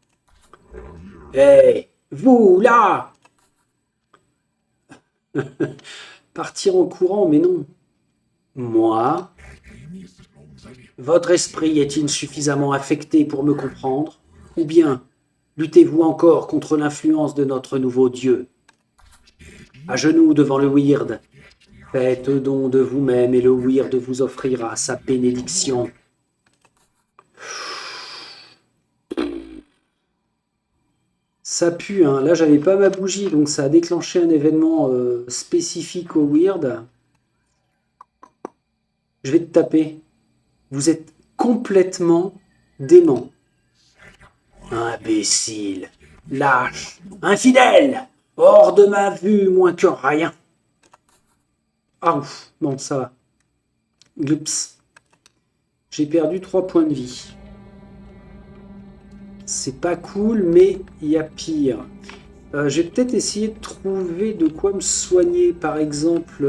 A: « Hé, vous, là !» Partir en courant, mais non. Moi, votre esprit est-il suffisamment affecté pour me comprendre? Ou bien luttez-vous encore contre l'influence de notre nouveau dieu? À genoux devant le weird, faites don de vous-même et le weird vous offrira sa bénédiction. Ça pue, hein. Là, j'avais pas ma bougie, donc ça a déclenché un événement spécifique au weird. Je vais te taper. Vous êtes complètement dément. Imbécile, lâche, infidèle, hors de ma vue, moins que rien. Ah ouf, bon, ça va. Glups. J'ai perdu 3 points de vie. C'est pas cool, mais il y a pire. Je vais peut-être essayer de trouver de quoi me soigner, par exemple.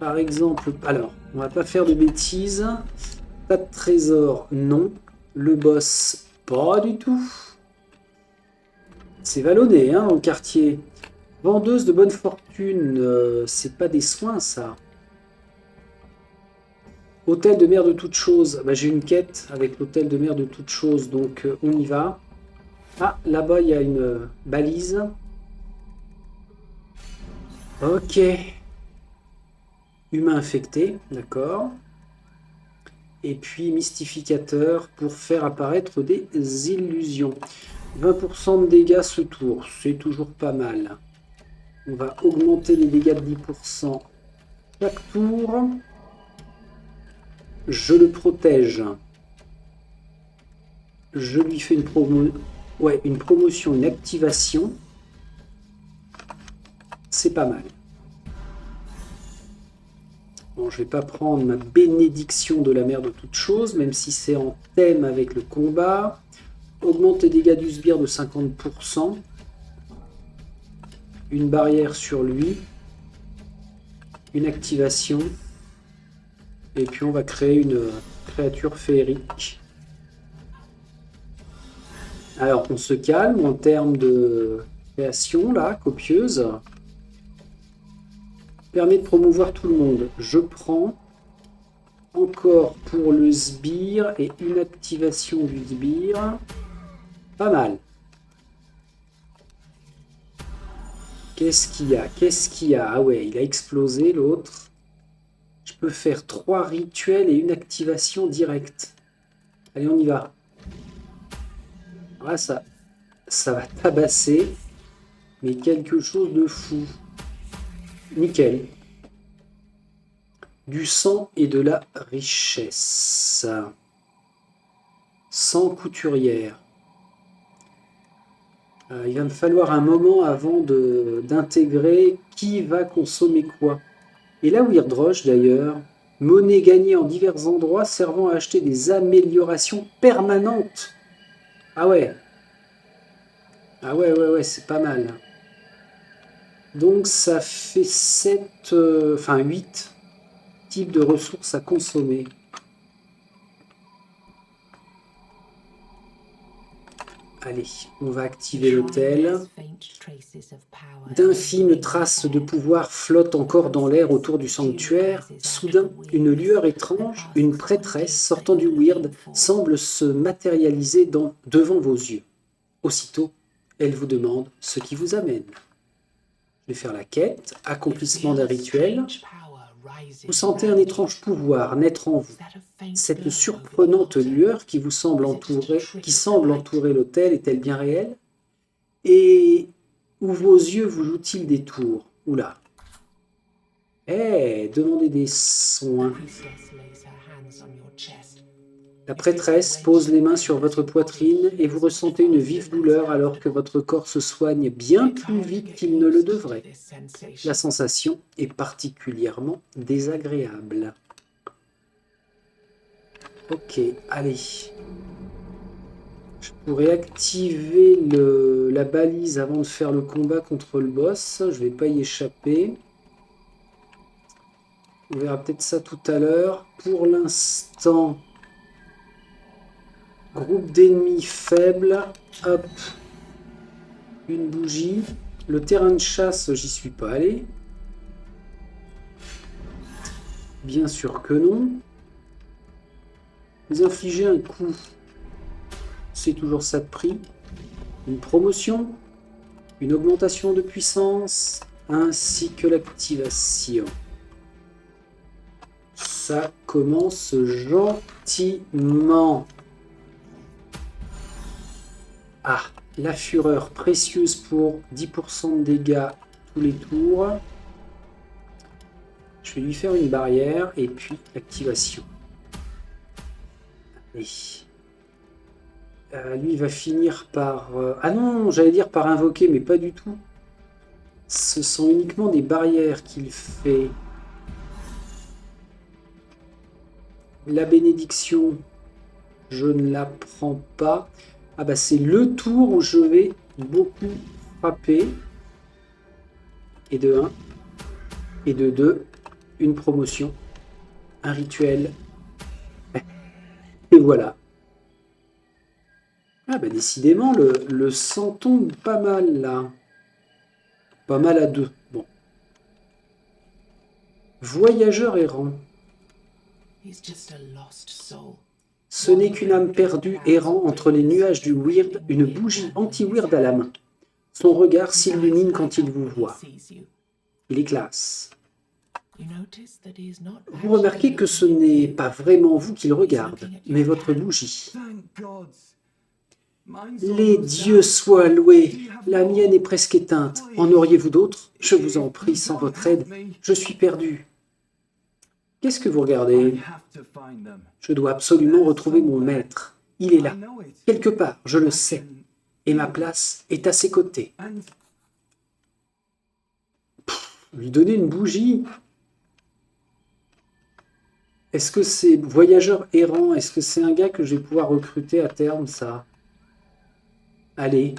A: Alors, on va pas faire de bêtises. Pas de trésor, non. Le boss, pas du tout. C'est vallonné, hein, dans le quartier. Vendeuse de bonne fortune, c'est pas des soins, ça. Hôtel de mer de toutes choses. Bah, j'ai une quête avec l'hôtel de mer de toutes choses, donc on y va. Ah, là-bas, il y a une balise. Ok. Humain infecté, d'accord. Et puis mystificateur pour faire apparaître des illusions. 20% de dégâts ce tour, c'est toujours pas mal. On va augmenter les dégâts de 10% chaque tour. Je le protège. Je lui fais une une promotion, une activation. C'est pas mal. Bon, je vais pas prendre ma bénédiction de la mer de toutes choses, même si c'est en thème avec le combat. Augmente les dégâts du sbire de 50%. Une barrière sur lui. Une activation. Et puis on va créer une créature féerique. Alors on se calme en termes de création, là, copieuse. Permet de promouvoir tout le monde. Je prends encore pour le sbire et une activation du sbire. Pas mal. Qu'est-ce qu'il y a? Qu'est-ce qu'il y a? Ah ouais, il a explosé l'autre. Je peux faire 3 rituels et une activation directe. Allez, on y va. Là, ça va tabasser. Mais quelque chose de fou. Nickel. Du sang et de la richesse. Sang couturière. Il va me falloir un moment avant d'intégrer qui va consommer quoi. Et la Weird Rush d'ailleurs, monnaie gagnée en divers endroits servant à acheter des améliorations permanentes. Ah ouais. Ah ouais, c'est pas mal. Donc ça fait 8 types de ressources à consommer. Allez, on va activer l'hôtel. D'infimes traces de pouvoir flottent encore dans l'air autour du sanctuaire. Soudain, une lueur étrange, une prêtresse sortant du weird, semble se matérialiser devant vos yeux. Aussitôt, elle vous demande ce qui vous amène. Je vais faire la quête, accomplissement d'un rituel. Vous sentez un étrange pouvoir naître en vous. Cette surprenante lueur qui semble entourer l'autel est-elle bien réelle? Et où vos yeux vous jouent-ils des tours? Oula. Demandez des soins. La prêtresse pose les mains sur votre poitrine et vous ressentez une vive douleur alors que votre corps se soigne bien plus vite qu'il ne le devrait. La sensation est particulièrement désagréable. Ok, allez. Je pourrais activer la balise avant de faire le combat contre le boss. Je vais pas y échapper. On verra peut-être ça tout à l'heure. Pour l'instant, groupe d'ennemis faibles. Hop. Une bougie. Le terrain de chasse, j'y suis pas allé. Bien sûr que non. Vous infligez un coup. C'est toujours ça de prix. Une promotion. Une augmentation de puissance. Ainsi que l'activation. Ça commence gentiment. Ah, la fureur précieuse pour 10% de dégâts tous les tours. Je vais lui faire une barrière et puis activation. Allez. Lui, il va finir par... Ah non, j'allais dire par invoquer, mais pas du tout. Ce sont uniquement des barrières qu'il fait. La bénédiction, je ne la prends pas. Ah bah c'est le tour où je vais beaucoup frapper. Et de 1. Et de 2. Une promotion. Un rituel. Et voilà. Ah bah décidément, le sang tombe pas mal là. Pas mal à 2. Bon. Voyageur errant. Ce n'est qu'une âme perdue errant entre les nuages du weird, une bougie anti-weird à la main. Son regard s'illumine quand il vous voit. Il est classe. Vous remarquez que ce n'est pas vraiment vous qu'il regarde, mais votre bougie. Les dieux soient loués, la mienne est presque éteinte. En auriez-vous d'autres? Je vous en prie, sans votre aide, je suis perdu. Qu'est-ce que vous regardez? Je dois absolument retrouver mon maître. Il est là, quelque part, je le sais. Et ma place est à ses côtés. Lui donner une bougie? Est-ce que c'est voyageur errant? Est-ce que c'est un gars que je vais pouvoir recruter à terme, ça? Allez.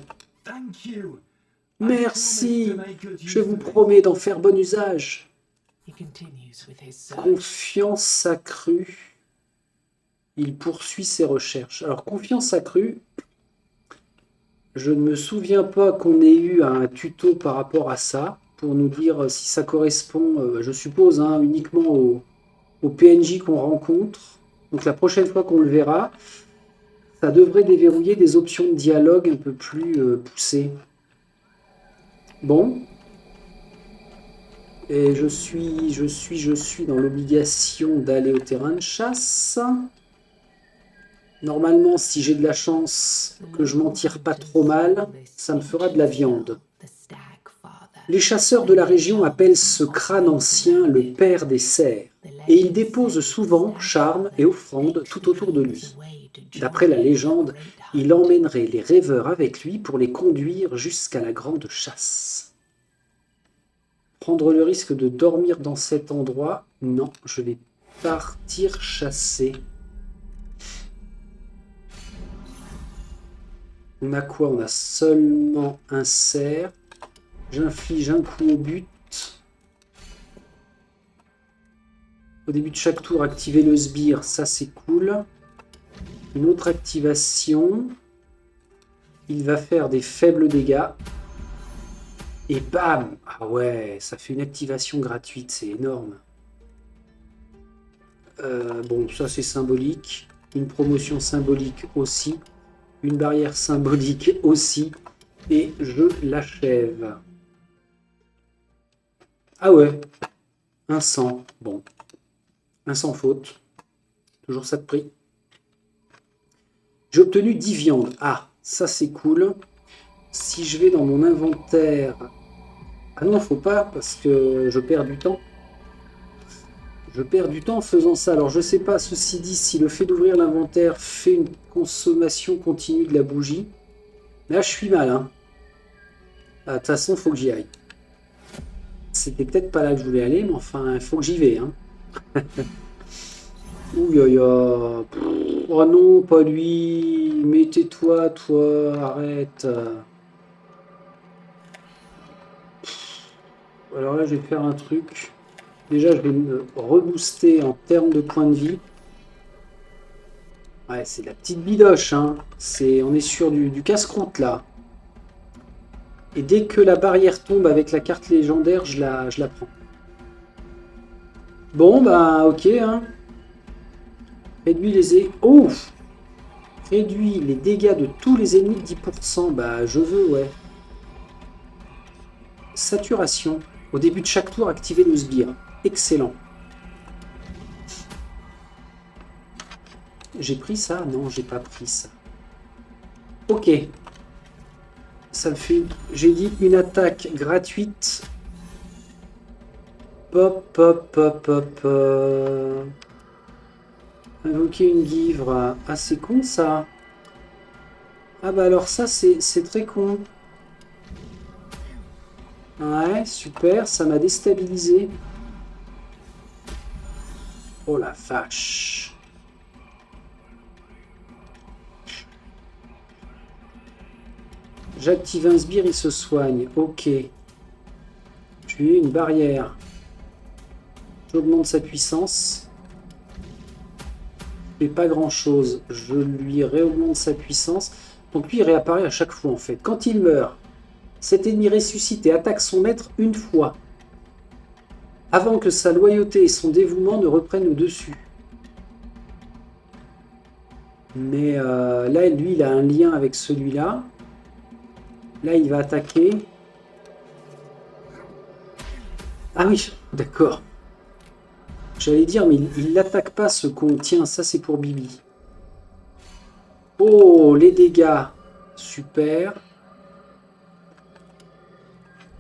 A: Merci. Je vous promets d'en faire bon usage. Confiance accrue. Il poursuit ses recherches. Alors, confiance accrue, je ne me souviens pas qu'on ait eu un tuto par rapport à ça, pour nous dire si ça correspond, je suppose, uniquement au PNJ qu'on rencontre. Donc la prochaine fois qu'on le verra, ça devrait déverrouiller des options de dialogue un peu plus poussées. Bon. Et je suis dans l'obligation d'aller au terrain de chasse. Normalement, si j'ai de la chance, que je m'en tire pas trop mal, ça me fera de la viande. Les chasseurs de la région appellent ce crâne ancien le père des cerfs, et il dépose souvent charmes et offrandes tout autour de lui. D'après la légende, il emmènerait les rêveurs avec lui pour les conduire jusqu'à la grande chasse. Prendre le risque de dormir dans cet endroit? Non, je vais partir chasser. On a quoi? On a seulement un cerf. J'inflige un coup au but. Au début de chaque tour, activer le sbire, ça c'est cool. Une autre activation. Il va faire des faibles dégâts. Et bam! Ah ouais, ça fait une activation gratuite, c'est énorme. Bon, ça c'est symbolique. Une promotion symbolique aussi. Une barrière symbolique aussi. Et je l'achève. Ah ouais, un sang. Bon, un sans faute. Toujours ça de prix. J'ai obtenu 10 viandes. Ah, ça c'est cool. Si je vais dans mon inventaire... Ah non, faut pas, parce que je perds du temps. Je perds du temps en faisant ça. Alors je sais pas, ceci dit, si le fait d'ouvrir l'inventaire fait une consommation continue de la bougie. Là, je suis mal, hein. De toute façon, faut que j'y aille. C'était peut-être pas là que je voulais aller, mais enfin, il faut que j'y vais, hein. Ouh, oh non, pas lui. Mais tais-toi, toi, arrête. Alors là, je vais faire un truc. Déjà, je vais me rebooster en termes de points de vie. Ouais, c'est la petite bidoche, hein. On est sur du casse-croûte, là. Et dès que la barrière tombe avec la carte légendaire, je la prends. Bon, bah, ok, hein. Réduit Réduit les dégâts de tous les ennemis de 10%. Bah, je veux, ouais. Saturation. Au début de chaque tour, activer le sbire. Excellent. J'ai pris ça? Non, j'ai pas pris ça. Ok. Ça me fait, j'ai dit, une attaque gratuite. Pop, pop, pop, pop. Invoquer une guivre. Ah, c'est con ça. Ah bah alors ça, c'est très con. Ouais, super, ça m'a déstabilisé. Oh la vache. J'active un sbire, il se soigne. Ok. Je lui ai une barrière. J'augmente sa puissance. Je fais pas grand chose. Je lui réaugmente sa puissance. Donc lui, il réapparaît à chaque fois en fait. Quand il meurt, cet ennemi ressuscité attaque son maître une fois, avant que sa loyauté et son dévouement ne reprennent le dessus. Mais là, lui, il a un lien avec celui-là. Là, il va attaquer. Ah oui, d'accord. J'allais dire, mais il l'attaque pas ce con. Tiens, ça c'est pour Bibi. Oh, les dégâts. Super.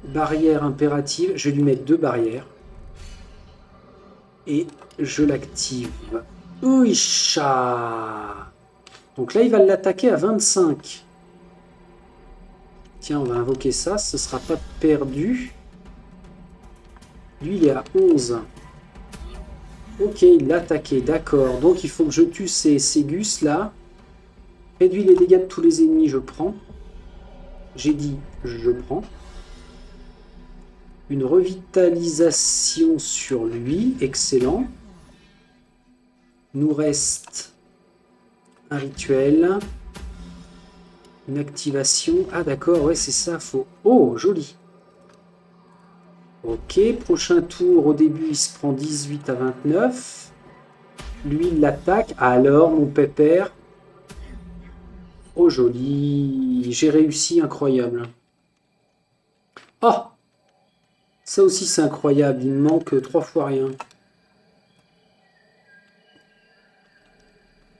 A: Barrière impérative. Je vais lui mettre 2 barrières. Et je l'active. Ouicha. Donc là, il va l'attaquer à 25. Tiens, on va invoquer ça. Ce sera pas perdu. Lui, il est à 11. Ok, il l'a attaqué. D'accord. Donc, il faut que je tue ces gus là. Réduit les dégâts de tous les ennemis, je prends. J'ai dit, je prends. Une revitalisation sur lui. Excellent. Nous reste un rituel. Une activation. Ah d'accord, ouais, c'est ça. Faut... Oh, joli. Ok, prochain tour. Au début, il se prend 18 à 29. Lui, il l'attaque. Alors, mon pépère. Oh, joli. J'ai réussi, incroyable. Oh, ça aussi, c'est incroyable. Il me manque 3 fois rien.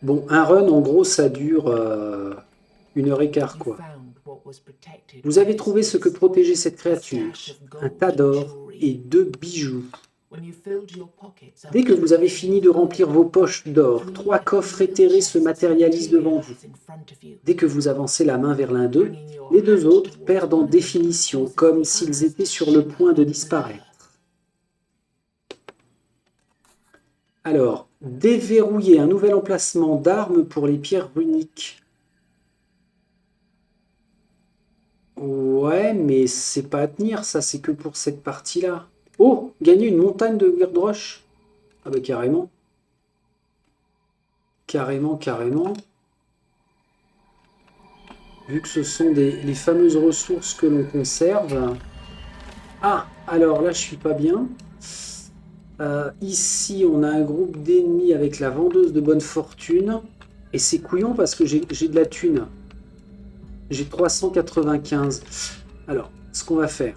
A: Bon, un run, en gros, ça dure 1h15, quoi. Vous avez trouvé ce que protégeait cette créature. Un tas d'or et 2 bijoux. Dès que vous avez fini de remplir vos poches d'or, 3 coffres éthérés se matérialisent devant vous. Dès que vous avancez la main vers l'un d'eux, les 2 autres perdent en définition, comme s'ils étaient sur le point de disparaître. Alors, déverrouiller un nouvel emplacement d'armes pour les pierres runiques. Ouais, mais c'est pas à tenir, ça, c'est que pour cette partie-là. Oh, gagner une montagne de Weirdrush. Ah bah carrément. Carrément, carrément. Vu que ce sont les fameuses ressources que l'on conserve. Ah, alors là, je suis pas bien. Ici, on a un groupe d'ennemis avec la vendeuse de bonne fortune. Et c'est couillon parce que j'ai de la thune. J'ai 395. Alors, ce qu'on va faire.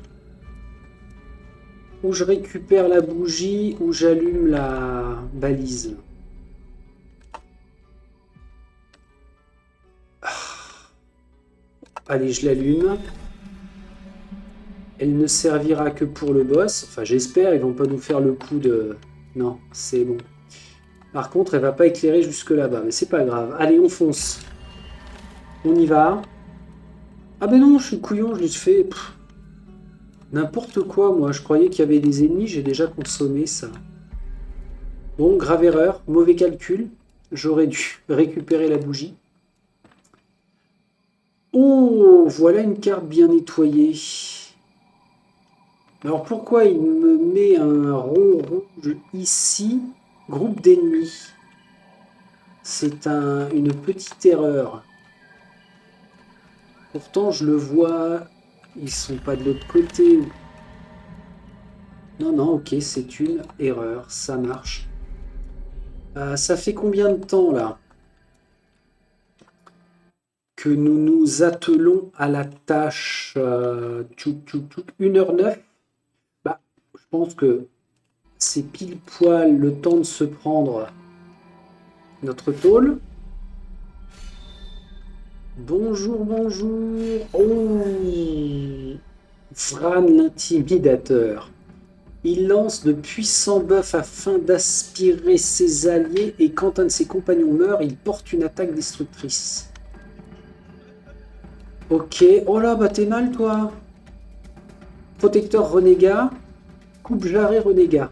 A: Ou je récupère la bougie, ou j'allume la balise. Allez, je l'allume. Elle ne servira que pour le boss. Enfin, j'espère, ils vont pas nous faire le coup de... Non, c'est bon. Par contre, elle va pas éclairer jusque là-bas, mais c'est pas grave. Allez, on fonce. On y va. Ah ben non, je suis couillon, je lui fais... N'importe quoi, moi. Je croyais qu'il y avait des ennemis, j'ai déjà consommé ça. Bon, grave erreur, mauvais calcul. J'aurais dû récupérer la bougie. Oh, voilà une carte bien nettoyée. Alors pourquoi il me met un rond rouge ici? Groupe d'ennemis. C'est une petite erreur. Pourtant, je le vois. Ils sont pas de l'autre côté. Non, non, ok, c'est une erreur. Ça marche. Ça fait combien de temps, là, que nous nous attelons à la tâche 1h09. Bah, je pense que c'est pile poil le temps de se prendre notre tôle. Bonjour, bonjour. Oh, Vran l'intimidateur. Il lance de puissants buffs afin d'aspirer ses alliés et quand un de ses compagnons meurt, il porte une attaque destructrice. Ok. Oh là, bah t'es mal toi. Protecteur renégat. Coupe jarret renégat.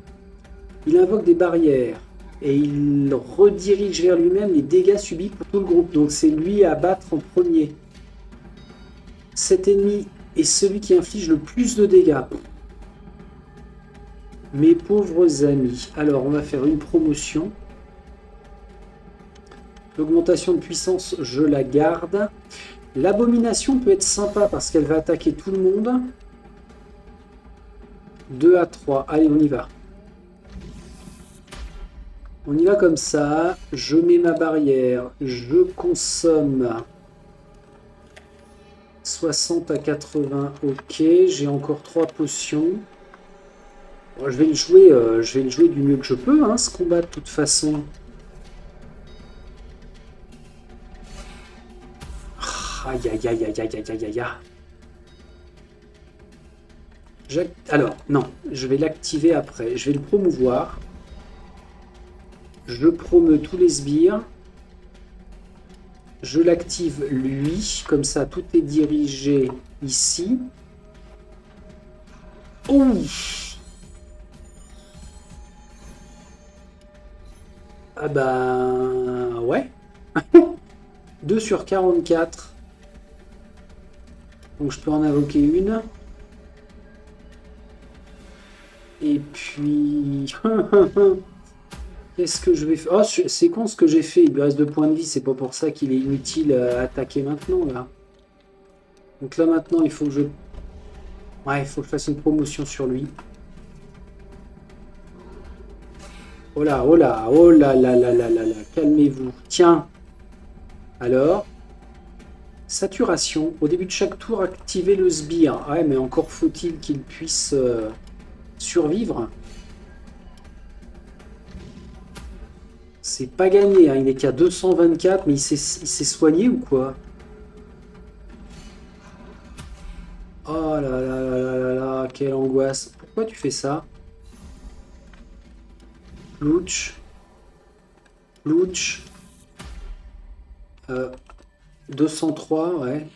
A: Il invoque des barrières et il redirige vers lui-même les dégâts subis pour tout le groupe. Donc c'est lui à battre en premier. Cet ennemi est celui qui inflige le plus de dégâts. Mes pauvres amis. Alors on va faire une promotion. L'augmentation de puissance, je la garde. L'abomination peut être sympa parce qu'elle va attaquer tout le monde. 2 à 3. Allez, on y va. On y va comme ça. Je mets ma barrière. Je consomme 60 à 80. Ok, j'ai encore 3 potions. Bon, je vais le jouer du mieux que je peux, hein, ce combat de toute façon. Aïe aïe aïe aïe aïe aïe aïe aïe. Alors, non, je vais l'activer après. Je vais le promouvoir. Je promeus tous les sbires. Je l'active lui. Comme ça, tout est dirigé ici. Ouf! Ah bah... ouais. 2 sur 44. Donc je peux en invoquer une. Et puis... Qu'est-ce que je vais faire? Oh, c'est con ce que j'ai fait. Il lui reste 2 points de vie. C'est pas pour ça qu'il est inutile à attaquer maintenant, là. Donc là, maintenant, il faut que je... Ouais, il faut que je fasse une promotion sur lui. Oh là, oh là, oh là là là là là là. Calmez-vous. Tiens. Alors... Saturation. Au début de chaque tour, activez le sbire. Ouais, mais encore faut-il qu'il puisse survivre. C'est pas gagné, hein. Il est qu'à 224, mais il s'est soigné ou quoi? Oh là là là là là là, quelle angoisse. Pourquoi tu fais ça? Louch. Louch. 203, ouais.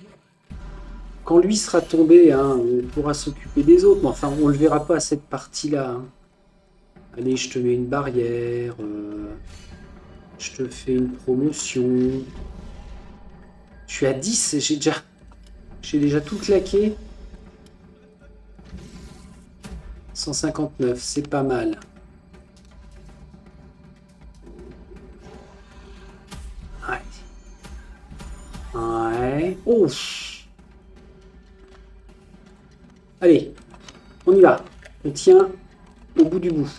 A: Quand lui sera tombé, hein, on pourra s'occuper des autres. Mais enfin, on le verra pas à cette partie-là. Hein. Allez, je te mets une barrière. Je te fais une promotion. Je suis à 10, j'ai déjà tout claqué. 159, c'est pas mal. Ouais. Ouais. Oh. Allez, on y va. On tient au bout du bout.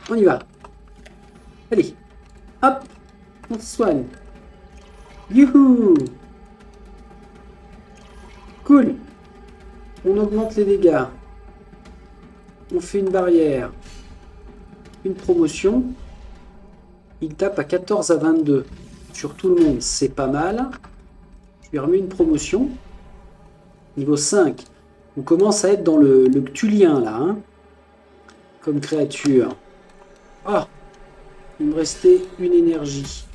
A: On y va. Allez. Hop. On se soigne. Youhou. Cool. On augmente les dégâts. On fait une barrière. Une promotion. Il tape à 14 à 22. Sur tout le monde, c'est pas mal. Je lui remets une promotion. Niveau 5. On commence à être dans le cthulien, là. Hein, comme créature. Ah. Il me restait une énergie.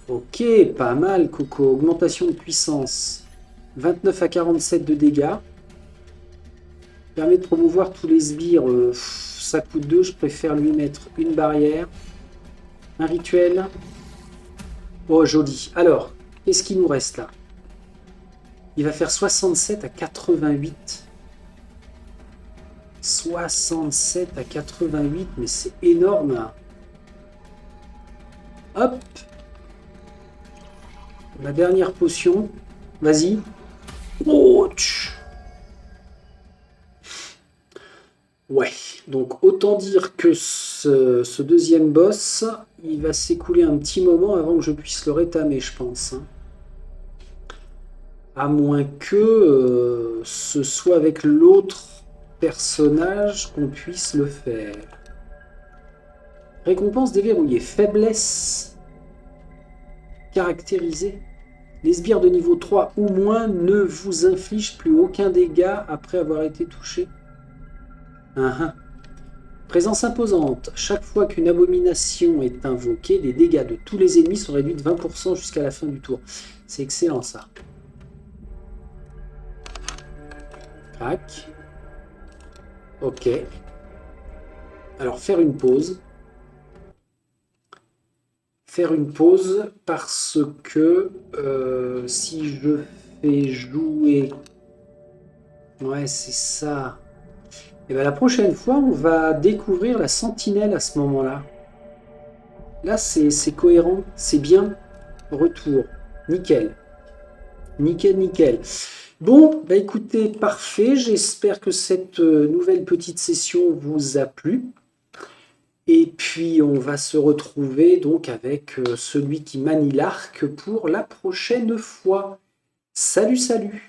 A: Ok, pas mal, Coco. Augmentation de puissance. 29 à 47 de dégâts. Permet de promouvoir tous les sbires. Ça coûte 2. Je préfère lui mettre une barrière. Un rituel. Oh, joli. Alors, qu'est-ce qu'il nous reste là? Il va faire 67 à 88. 67 à 88, mais c'est énorme. Hop. La dernière potion. Vas-y. Ouch. Ouais, donc autant dire que ce deuxième boss, il va s'écouler un petit moment avant que je puisse le rétamer, je pense. Hein. À moins que ce soit avec l'autre personnage qu'on puisse le faire. Récompense déverrouillée. Faiblesse caractérisée. Les sbires de niveau 3 ou moins ne vous infligent plus aucun dégât après avoir été touchés. Présence imposante. Chaque fois qu'une abomination est invoquée, les dégâts de tous les ennemis sont réduits de 20% jusqu'à la fin du tour. C'est excellent ça. Crac. Ok. Alors faire une pause. Faire une pause parce que si je fais jouer... Ouais, c'est ça. Et bien la prochaine fois, on va découvrir la sentinelle à ce moment-là. Là, c'est cohérent, c'est bien. Retour. Nickel. Nickel, nickel. Bon, bah écoutez, parfait. J'espère que cette nouvelle petite session vous a plu. Et puis, on va se retrouver donc avec celui qui manie l'arc pour la prochaine fois. Salut, salut!